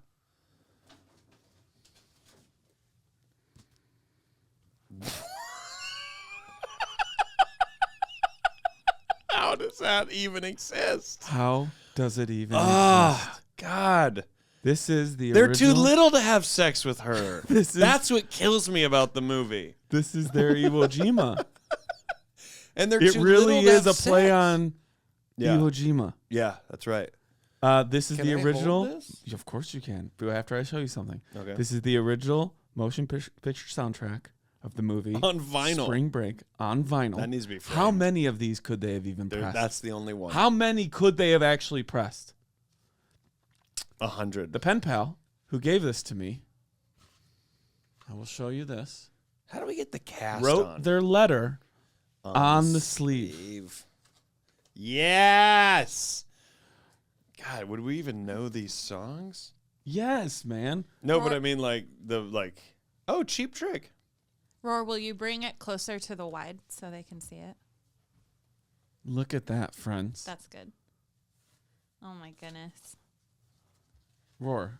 How does that even exist? How does it even exist? God. This is the They're original. too little to have sex with her. That's what kills me about the movie. This is their Iwo Jima. And they're it too really little to is have a play sex. on Yeah. Iwo Jima. Yeah, that's right. This is Can the I original. hold this? Of course you can. But after I show you something. Okay. This is the original motion picture soundtrack of the movie On vinyl. Spring Break on vinyl. That needs to be framed. How many of these could they have even pressed? That's the only one. How many could they have actually pressed? 100. The pen pal who gave this to me, I will show you this, How do we get the cast wrote on? their letter on the sleeve. Yes. God, would we even know these songs? Yes, man. No, but I mean oh, Cheap Trick. Roar, will you bring it closer to the wide so they can see it? Look at that, friends. That's good. Oh my goodness. Roar.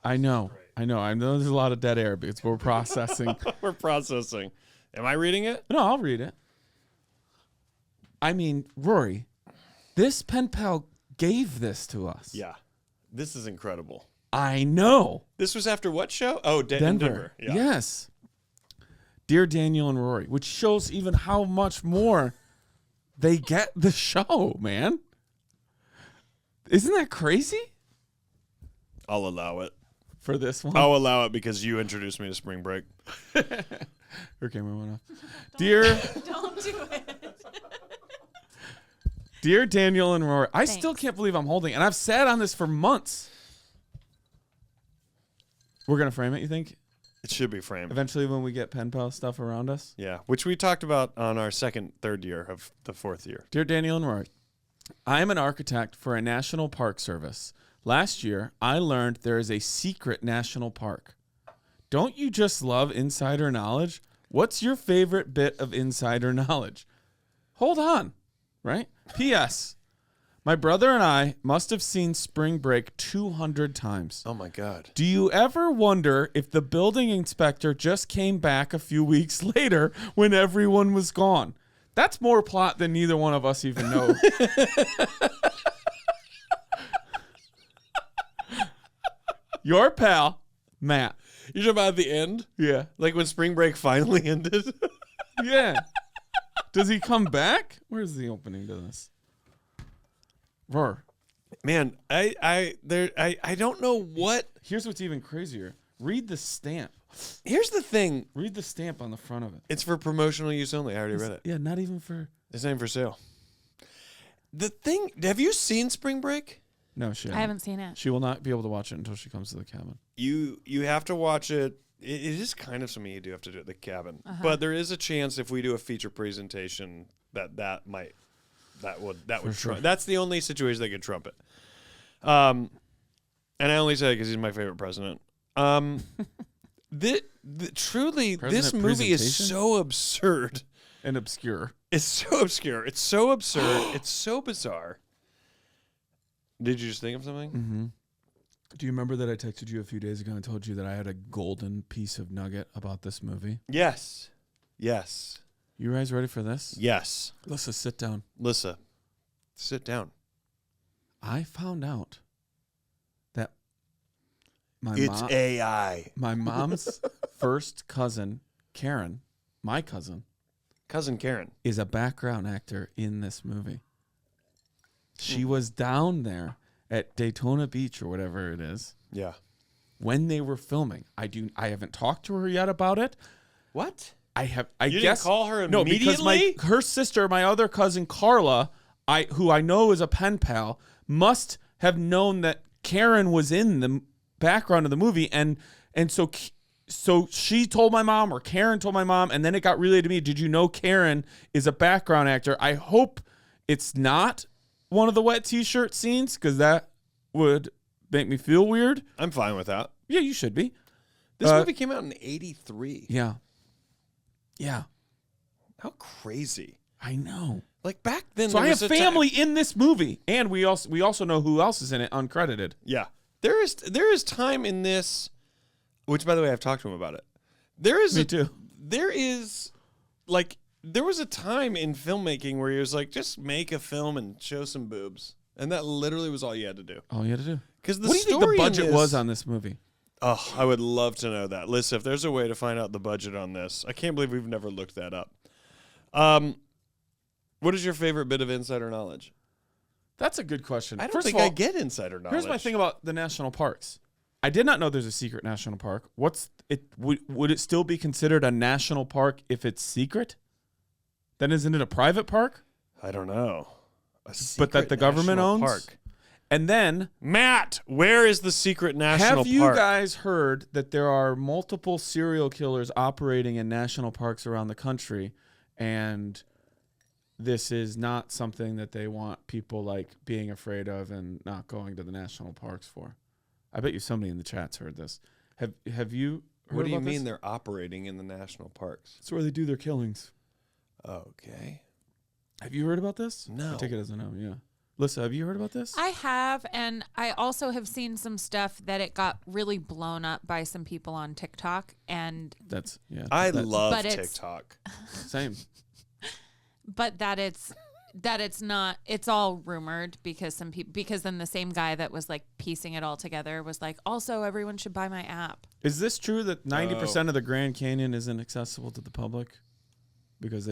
I know. There's a lot of dead air because we're processing. We're processing. Am I reading it? No, I'll read it. I mean, Rory, this pen pal gave this to us. Yeah. This is incredible. I know. This was after what show? Oh, Denver. Yeah. Yes. Dear Daniel and Rory, which shows even how much more they get the show, man. Isn't that crazy? I'll allow it. For this one? I'll allow it because you introduced me to Spring Break. Her camera went off. Dear Don't do it. Dear Daniel and Rory, I Thanks. still can't believe I'm holding it. And I've sat on this for months. We're going to frame it, you think? It should be framed. Eventually when we get pen pal stuff around us? Yeah, which we talked about on our third year of the fourth year. Dear Daniel and Rory, I am an architect for a national park service. Last year, I learned there is a secret national park. Don't you just love insider knowledge? What's your favorite bit of insider knowledge? Hold on, right? P.S. My brother and I must have seen Spring Break 200 times. Oh, my God. Do you ever wonder if the building inspector just came back a few weeks later when everyone was gone? That's more plot than neither one of us even know. Your pal, Matt. You're talking about at the end? Yeah. Like when Spring Break finally ended? Yeah. Does he come back? Where's the opening to this? Roar. Man, I don't know what. Here's what's even crazier. Read the stamp. Here's the thing. Read the stamp on the front of it. It's for promotional use only. I already read it. Yeah, not even for... It's not even for sale. The thing, have you seen Spring Break? No, she I haven't seen it. She will not be able to watch it until she comes to the cabin. You have to watch it. It is kind of something you do have to do at the cabin. But there is a chance if we do a feature presentation that would sure. That's the only situation that could trump it. And I only say it because he's my favorite president. Truly, this President movie is presentation? so absurd. And obscure. It's so obscure. It's so absurd. It's so bizarre. Did you just think of something? Mm-hmm. Do you remember that I texted you a few days ago and told you that I had a golden piece of nugget about this movie? Yes. Yes. You guys ready for this? Yes. Lissa, sit down. Lissa, sit down. I found out that It's AI. my mom's first cousin, Karen, my cousin, Cousin Karen. is a background actor in this movie. She was down there at Daytona Beach or whatever it is Yeah. when they were filming. I haven't talked to her yet about it. What? I You guess didn't call her no, because immediately? her sister, my other cousin Carla, who I know is a pen pal, must have known that Karen was in the background of the movie, and so she told my mom, or Karen told my mom, and then it got relayed to me. Did you know Karen is a background actor? I hope it's not one of the wet t-shirt scenes, because that would make me feel weird. I'm fine with that. Yeah, you should be. This movie came out in 83. Yeah. Yeah. How crazy. I know. Like back then, So there I have was a family in this movie, and we also know who else is in it uncredited. Yeah. There is time in this Which, by the way, I've talked to him about it. Me too. There is, like, there was a time in filmmaking where he was like, just make a film and show some boobs. And that literally was all you had to do. All you had to do. Because what do you think the budget was on this movie? Oh, I would love to know that. Listen, if there's a way to find out the budget on this, I can't believe we've never looked that up. What is your favorite bit of insider knowledge? That's a good question. I don't think I get insider knowledge. Here's my thing about the national parks. I did not know there's a secret national park. Would it still be considered a national park if it's secret? Then isn't it a private park? I don't know. But that the government owns? Park. And then, Matt, where is the secret national park? Have you guys heard that there are multiple serial killers operating in national parks around the country, and this is not something that they want people like being afraid of and not going to the national parks for? I bet you somebody in the chat's heard this. Have you heard What do you about mean this? they're operating in the national parks? It's where they do their killings. Okay. Have you heard about this? No. I take it as a no, yeah. Lisa, have you heard about this? I have, and I also have seen some stuff that it got really blown up by some people on TikTok, and I love TikTok. Same. But that it's not, it's all rumored because then the same guy that was like piecing it all together was like, also everyone should buy my app. Is this true that 90% of the Grand Canyon isn't accessible to the public because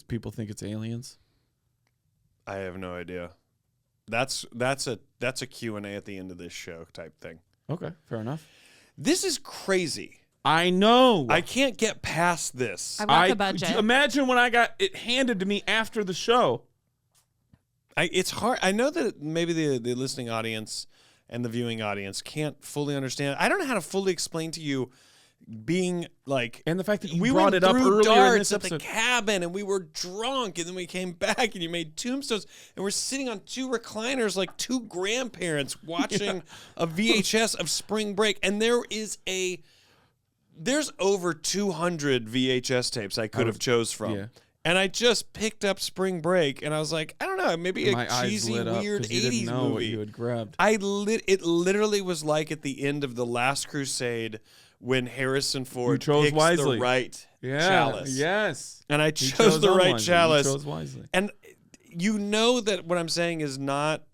people think it's aliens? I have no idea. That's a Q&A at the end of this show type thing. Okay, fair enough. This is crazy. I know. I can't get past this. I got the budget. Imagine when I got it handed to me after the show. It's hard. I know that maybe the listening audience and the viewing audience can't fully understand. I don't know how to fully explain to you being like, and the fact that we brought went it up through earlier darts in this at episode. the cabin, and we were drunk, and then we came back, and you made tombstones, and we're sitting on two recliners like two grandparents watching a VHS of Spring Break, and there's over 200 VHS tapes I could have chose from. Yeah. And I just picked up Spring Break, and I was like, I don't know, maybe a cheesy, weird 80s didn't know movie. What you had grabbed. It literally was like at the end of The Last Crusade when Harrison Ford picks wisely. the right chalice. Yes. And I chose the right chalice. He chose wisely. And you know that what I'm saying is not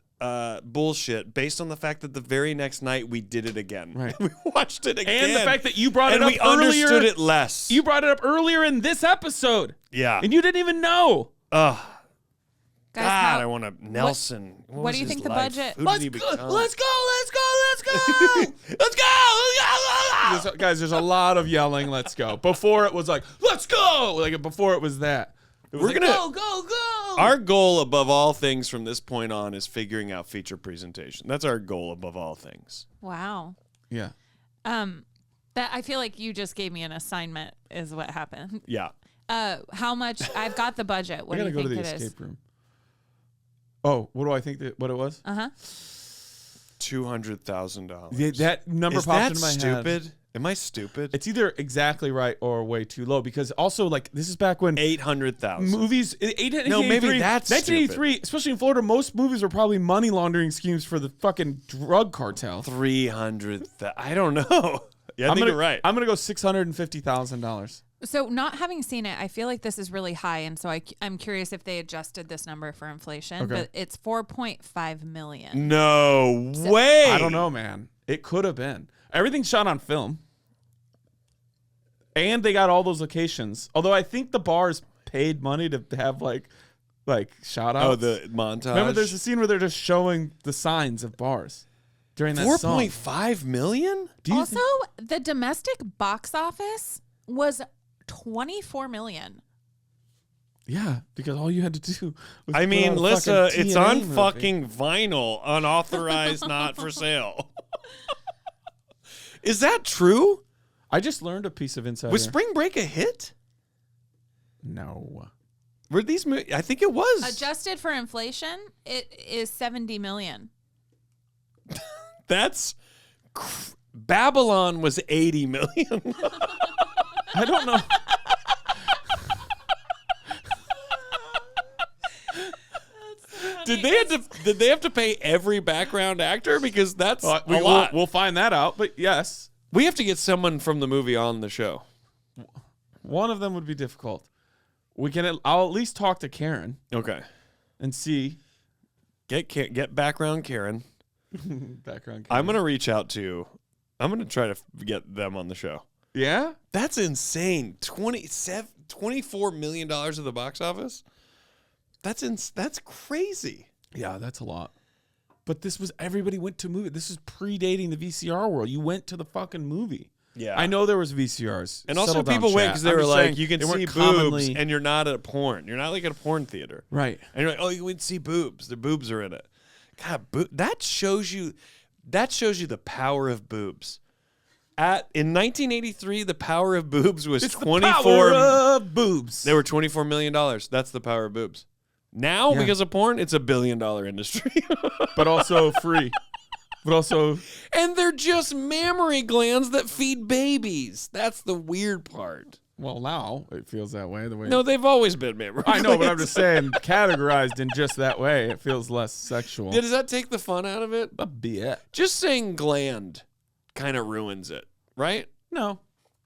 bullshit based on the fact that the very next night we did it again. Right. We watched it again. And the fact that you brought it up we earlier. Understood it less. You brought it up earlier in this episode. Yeah. And you didn't even know. Guys, God, I want to Nelson. What do you think the budget? Let's go. Guys, there's a lot of yelling. Let's go. Before it was like, let's go. Like before it was that. We're like, gonna go. Our goal above all things from this point on is figuring out feature presentation. That's our goal above all things. Wow. Yeah. That I feel like you just gave me an assignment is what happened. Yeah. How much? I've got the budget. What do you think it is? I gotta go to the escape room. Oh, what do I think what it was? $200,000. Yeah, that number popped into my head. Stupid? Am I stupid? It's either exactly right or way too low because also like this is back when 800,000 movies. No, maybe that's 1983, stupid. especially in Florida. Most movies were probably money laundering schemes for the fucking drug cartel. 300,000. I don't know. Yeah, I think you're right. I'm gonna go $650,000. So not having seen it, I feel like this is really high, and so I'm curious if they adjusted this number for inflation. Okay. But it's $4.5 million. No way. I don't know, man. It could have been. Everything's shot on film, and they got all those locations. Although I think the bars paid money to have like shout outs. Oh, the montage. Remember, there's a scene where they're just showing the signs of bars during that song. $4.5 million. Also, the domestic box office was $24 million. Yeah, because all you had to do was I mean, Lissa, it's on movie. fucking vinyl, unauthorized, not for sale. Is that true? I just learned a piece of insider. Was Spring Break a hit? No. Were these movies? I think it was. Adjusted for inflation, it is $70 million. That's Babylon was $80 million. I don't know. Did they have to pay every background actor because that's a lot? We'll find that out. But yes, We have to get someone from the movie on the show. One of them would be difficult. I'll at least talk to Karen. Okay. And see. Get background Karen. Background Karen. I'm going to reach out to. I'm going to try to get them on the show. Yeah? That's insane. $24 million at the box office? That's crazy. Yeah, that's a lot. But everybody went to movie. This is predating the VCR world. You went to the fucking movie. Yeah. I know there was VCRs. And also people went because they were like, you can see boobs and you're not at a porn. You're not like at a porn theater. Right. And you're like, oh, you wouldn't see boobs. The boobs are in it. God, that shows you the power of boobs. In 1983, the power of boobs was 24. The power of boobs. They were $24 million. That's the power of boobs. Now, because of porn, it's $1 billion industry. But also free. And they're just mammary glands that feed babies. That's the weird part. Well, now it feels that way. No, they've always been mammary glands. I know, but I'm just saying, categorized in just that way, it feels less sexual. Does that take the fun out of it? A bit. Just saying gland kind of ruins it, right? No.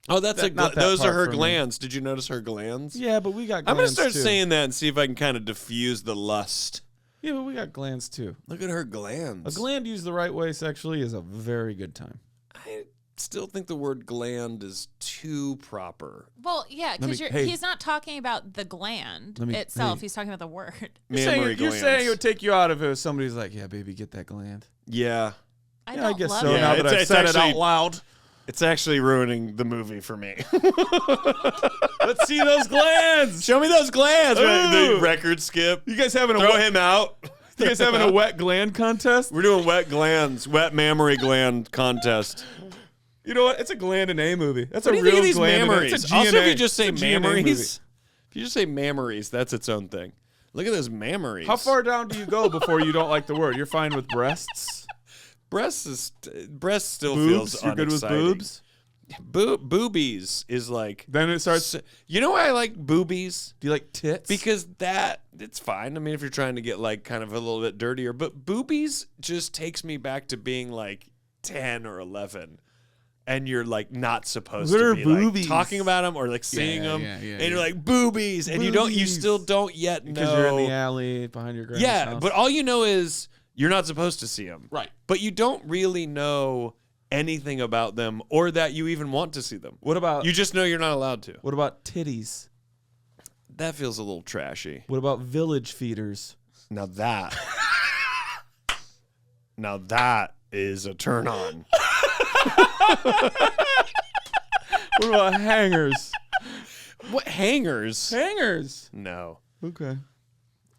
Oh, those are her glands. Me. Did you notice her glands? Yeah, but we got glands I'm going to start too. saying that and see if I can kind of diffuse the lust. Yeah, but we got glands too. Look at her glands. A gland used the right way sexually is a very good time. I still think the word gland is too proper. Well, yeah, because he's not talking about the gland itself. He's talking about the word. You're saying it would take you out if it was somebody's like, yeah, baby, get that gland. Yeah. I guess so. Now that I've said it out loud. It's actually ruining the movie for me. Let's see those glands. Show me those glands. The record skip. You guys having Throw him out. You guys having a wet gland contest? We're doing wet mammary gland contest. You know what? It's a gland in a movie. That's what a do you real think of these gland. mammaries. It's a also, GNA. if you just say mammaries, if you just say mammaries, that's its own thing. Look at those mammaries. How far down do you go before you don't like the word? You're fine with breasts? Breast still boobs? feels You're good with boobs? Boobies is like. Then it starts. You know why I like boobies? Do you like tits? Because it's fine. I mean, if you're trying to get like kind of a little bit dirtier, but boobies just takes me back to being like 10 or 11. And you're like not supposed to be like talking about them or like seeing them, and you're like boobies, and you still don't yet know because you're in the alley behind your grandma's house. But all you know is you're not supposed to see them, right? But you don't really know anything about them or that you even want to see them. What about you just know you're not allowed to? What about titties? That feels a little trashy. What about village feeders? Now that is a turn on. What about hangers? What hangers? Hangers. No. Okay.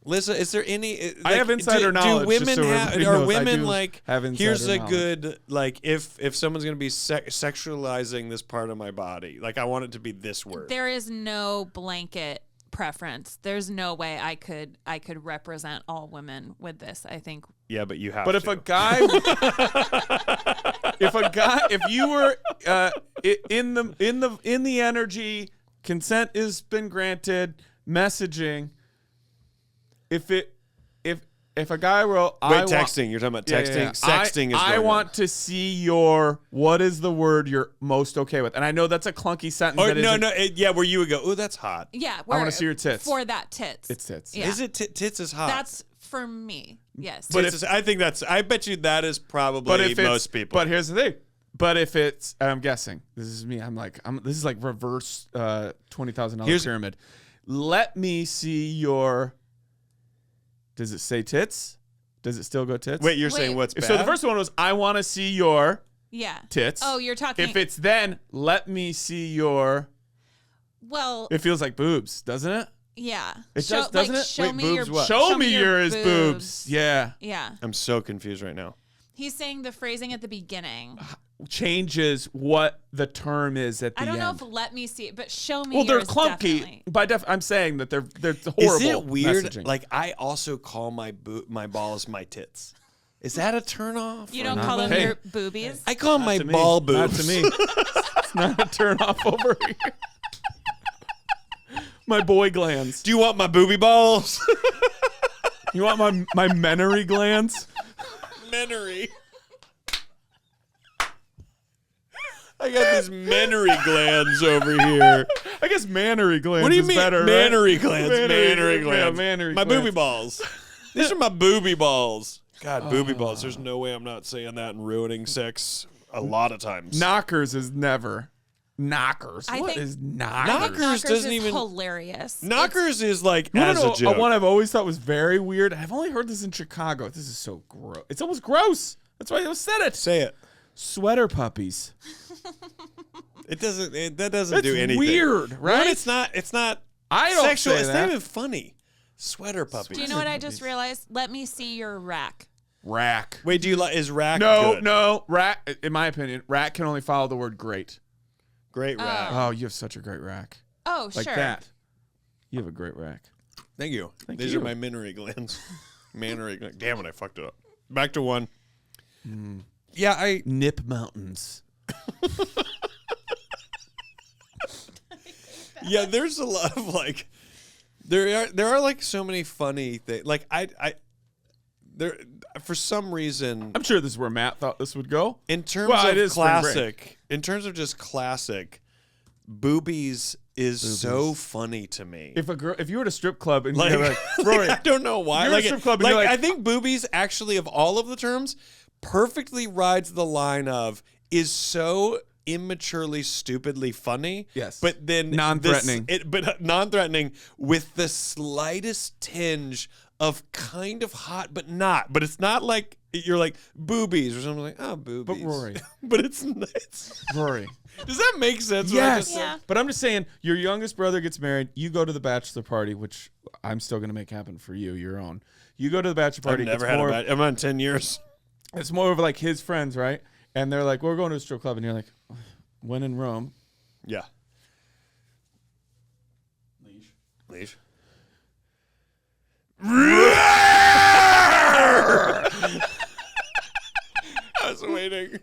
Lisa, is there any? Like, I have insider knowledge. Do women are women like? Here's a good like if someone's gonna be sexualizing this part of my body, like I want it to be this word. There is no blanket preference. There's no way I could represent all women with this. I think. Yeah, but you have. But if a guy, if you were in the energy, consent has been granted. Messaging. If a guy wrote, texting. You're talking about texting. Yeah. Sexting is. I want to see your. What is the word you're most okay with? And I know that's a clunky sentence. Where you would go, oh, that's hot. Yeah, I want to see your tits. For that tits. It's tits. Yeah. Is it tits is hot? That's for me. Yes. But I think that's. I bet you that is probably most people. But here's the thing. But if it's, I'm guessing this is me. This is like reverse $20,000 pyramid. Let me see your. Does it say tits? Does it still go tits? Wait, you're saying what's bad? So the first one was, I want to see your tits. Oh, you're talking. If it's then, let me see your. Well. It feels like boobs, doesn't it? Yeah. It does, doesn't it? Show me your what? Show me your boobs. Yeah. Yeah. I'm so confused right now. He's saying the phrasing at the beginning changes what the term is at the end. I don't know if let me see it, but show me. Well, they're clunky. I'm saying that they're horrible. Is it weird? Messaging. Like I also call my balls my tits. Is that a turn off? You don't call them your boobies? I call them my ball boobs. Not to me. It's not a turn off over here. My boy glands. Do you want my booby balls? You want my menery glands? Menery. I got these mannery glands over here. I guess mannery glands. What do you is mean better, mannery right? glands? Mannery glands. Yeah, mannery my glands. booby balls. These are my booby balls. God, booby balls. There's no way I'm not saying that and ruining sex a lot of times. Knockers is never. Knockers. What is knockers? Knockers doesn't is even hilarious. Knockers is like You wanna as know a joke. one I've always thought was very weird. I've only heard this in Chicago. This is so gross. It's almost gross. That's why I said it. Say it. Sweater puppies. It doesn't. That doesn't That's do anything. weird, right? One, it's not. It's not. I don't sexual. say It's that. not even funny. Sweater puppies. Do you know what I just realized? Let me see your rack. Rack. Wait, do you like? Is rack? No, good? no. Rack. In my opinion, rack can only follow the word great. Great rack. Oh, you have such a great rack. Oh, Like sure. that. You have a great rack. Thank you. Thank These you. are my mannery glands. Mannery glands. Damn it, I fucked it up. Back to one. Yeah, I Nip Mountains. Yeah, there's a lot of like there are like so many funny things. Like I there for some reason I'm sure this is where Matt thought this would go. in terms Well, it of is spring break. classic, in terms of just classic, boobies is so funny to me. If you were at a strip club and Like, you're like, Rory, I don't know why. you're at a Like, strip club and like, you're like- I think boobies actually of all of the terms perfectly rides the line of is so immaturely, stupidly funny. Yes. But then Non-threatening. But non-threatening with the slightest tinge of kind of hot, but not. But it's not like you're like boobies or something like, oh, boobies. But Rory. But it's Rory. Does that make sense? what I Yes. just said? Yeah. But I'm just saying, your youngest brother gets married. You go to the bachelor party, which I'm still going to make happen for you, your own. You go to the bachelor I've party. never it's had more, I'm on 10 years. It's more of like his friends, right? And they're like, we're going to a strip club. And you're like, when in Rome. Yeah. Leash. I was waiting.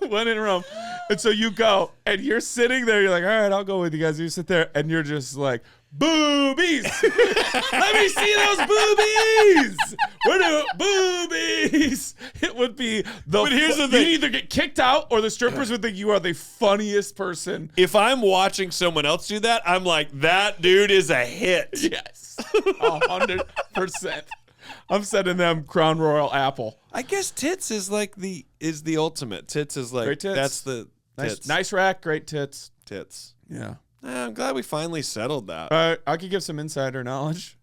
When in Rome. And so you go, and you're sitting there. You're like, all right, I'll go with you guys. You sit there, and you're just like, boobies. Let me see those boobies. Where do boobies? It would be the. But here's the thing. You'd either get kicked out, or the strippers would think you are the funniest person. If I'm watching someone else do that, I'm like, that dude is a hit. Yes, 100%. I'm sending them Crown Royal Apple. I guess tits is like the ultimate. Tits is like Great tits. that's the tits. Nice rack, great tits. Tits. Yeah. I'm glad we finally settled that. I could give some insider knowledge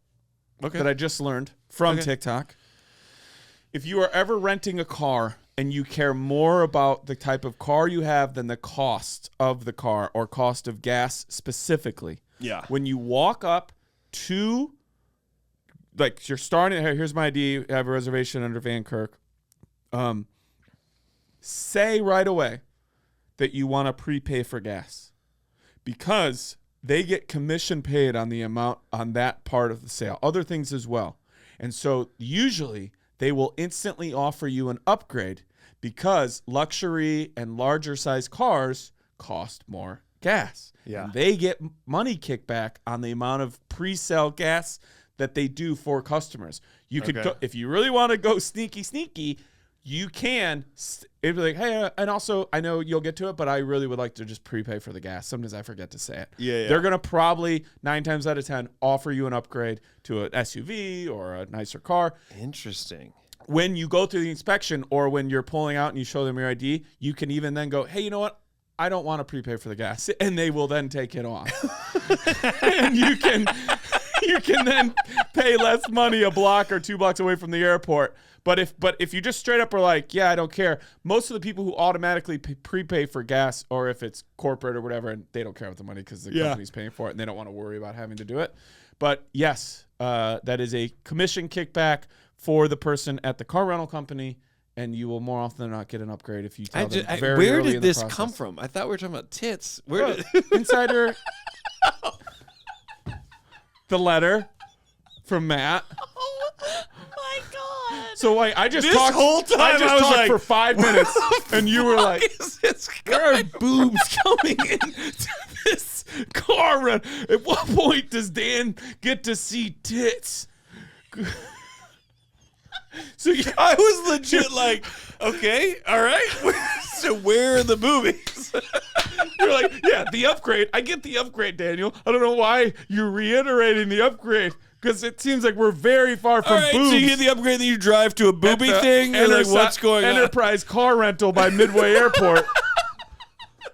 Okay. that I just learned from Okay. TikTok. If you are ever renting a car and you care more about the type of car you have than the cost of the car or cost of gas specifically, Yeah. when you walk up to, like, you're starting, hey, here's my ID, I have a reservation under Van Kirk, say right away that you want to prepay for gas because they get commission paid on the amount on that part of the sale, other things as well. And so usually they will instantly offer you an upgrade because luxury and larger size cars cost more gas. Yeah. And they get money kickback on the amount of pre-sale gas that they do for customers. You could Okay. go, if you really want to go sneaky, you can. It'd be like, hey, and also I know you'll get to it, but I really would like to just prepay for the gas. Sometimes I forget to say it. Yeah. They're gonna probably 9 times out of 10 offer you an upgrade to an SUV or a nicer car. Interesting. When you go through the inspection or when you're pulling out and you show them your ID, you can even then go, hey, you know what? I don't want to prepay for the gas, and they will then take it off, and you can then pay less money a block or 2 blocks away from the airport. But if you just straight up are like, yeah, I don't care. Most of the people who automatically prepay for gas, or if it's corporate or whatever, and they don't care about the money because the company's paying for it and they don't want to worry about having to do it. But yes, that is a commission kickback for the person at the car rental company, and you will more often than not get an upgrade if you tell them very where early did in the this process. come from? I thought we were talking about tits. Insider, the letter from Matt. Oh my god! So like, I just This talked whole time I just I was talked like, for 5 minutes, and you were like, is this "There are boobs coming into this car run." At what point does Dan get to see tits? So I was legit like, okay, all right. said, where are the boobies? You're like, yeah, the upgrade. I get the upgrade, Daniel. I don't know why you're reiterating the upgrade. Because it seems like we're very far from boobs. So you get the upgrade, then you drive to a booby thing? You're like, what's going on? Enterprise car rental by Midway Airport.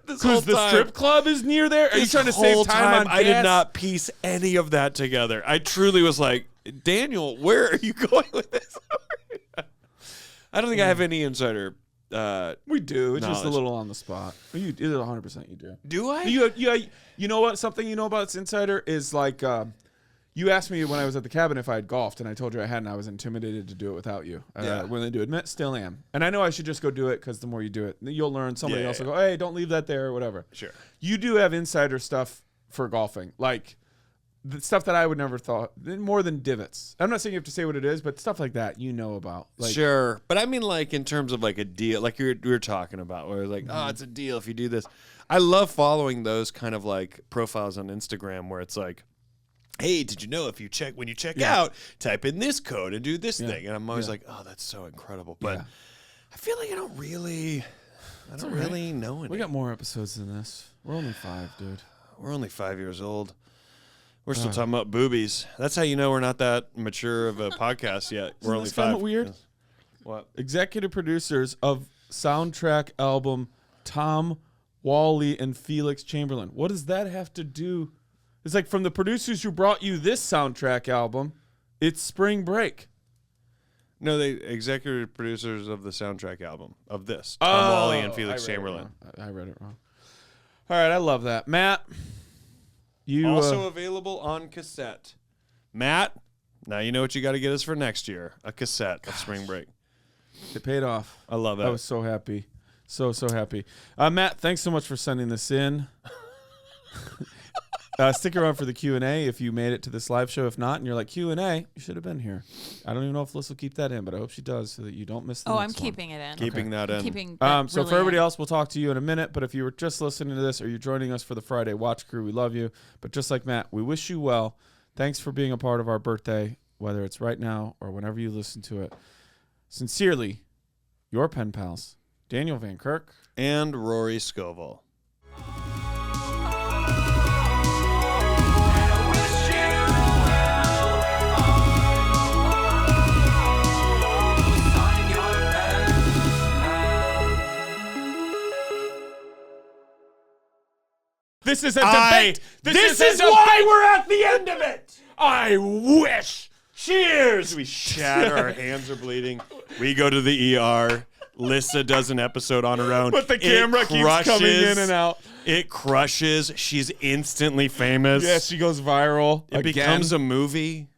Because the strip club is near there? Are you trying to save time on gas? I did not piece any of that together. I truly was like, Daniel, where are you going with this? I don't think I have any insider we do. It's just a knowledge. little on the spot. You 100% you do. Do I? You know what? Something you know about this insider is like you asked me when I was at the cabin if I had golfed, and I told you I hadn't. I was intimidated to do it without you. Willing to admit, still am. And I know I should just go do it because the more you do it, you'll learn. Somebody else will go, hey, don't leave that there or whatever. Sure. You do have insider stuff for golfing, like the stuff that I would never thought, more than divots. I'm not saying you have to say what it is, but stuff like that you know about. Like, sure. But I mean, like, in terms of like a deal, like we were talking about, where it's like, oh, it's a deal if you do this. I love following those kind of like profiles on Instagram where it's like, hey, did you know when you check out, type in this code and do this thing? And I'm always like, oh, that's so incredible. But I feel like I don't really know any. We got more episodes than this. We're only 5, dude. We're only 5 years old. We're still talking about boobies. That's how you know we're not that mature of a podcast yet. We're only 5. Weird. What? Executive producers of soundtrack album Tom Wally and Felix Chamberlain. What does that have to do? It's like from the producers who brought you this soundtrack album, it's Spring Break. No, they executive producers of the soundtrack album of this. Tom Wally and Felix Chamberlain. I read it wrong. All right, I love that. Matt, you also available on cassette. Matt, now you know what you got to get us for next year. A cassette of Spring Break. It paid off. I love it. I was so happy. So happy. Matt, thanks so much for sending this in. Stick around for the Q&A if you made it to this live show. If not, and you're like, Q&A, you should have been here. I don't even know if Liz will keep that in, but I hope she does so that you don't miss the next I'm keeping one. it in. Keeping that in. Keeping that so really for everybody in. else, we'll talk to you in a minute. But if you were just listening to this or you're joining us for the Friday Watch Crew, we love you. But just like Matt, we wish you well. Thanks for being a part of our birthday, whether it's right now or whenever you listen to it. Sincerely, your pen pals, Daniel Van Kirk and Rory Scovel. This is a debate. This is why we're at the end of it. I wish. Cheers. We shatter. Our hands are bleeding. We go to the ER. Lissa does an episode on her own. But the camera keeps coming in and out. It crushes. She's instantly famous. Yeah, she goes viral. It becomes a movie.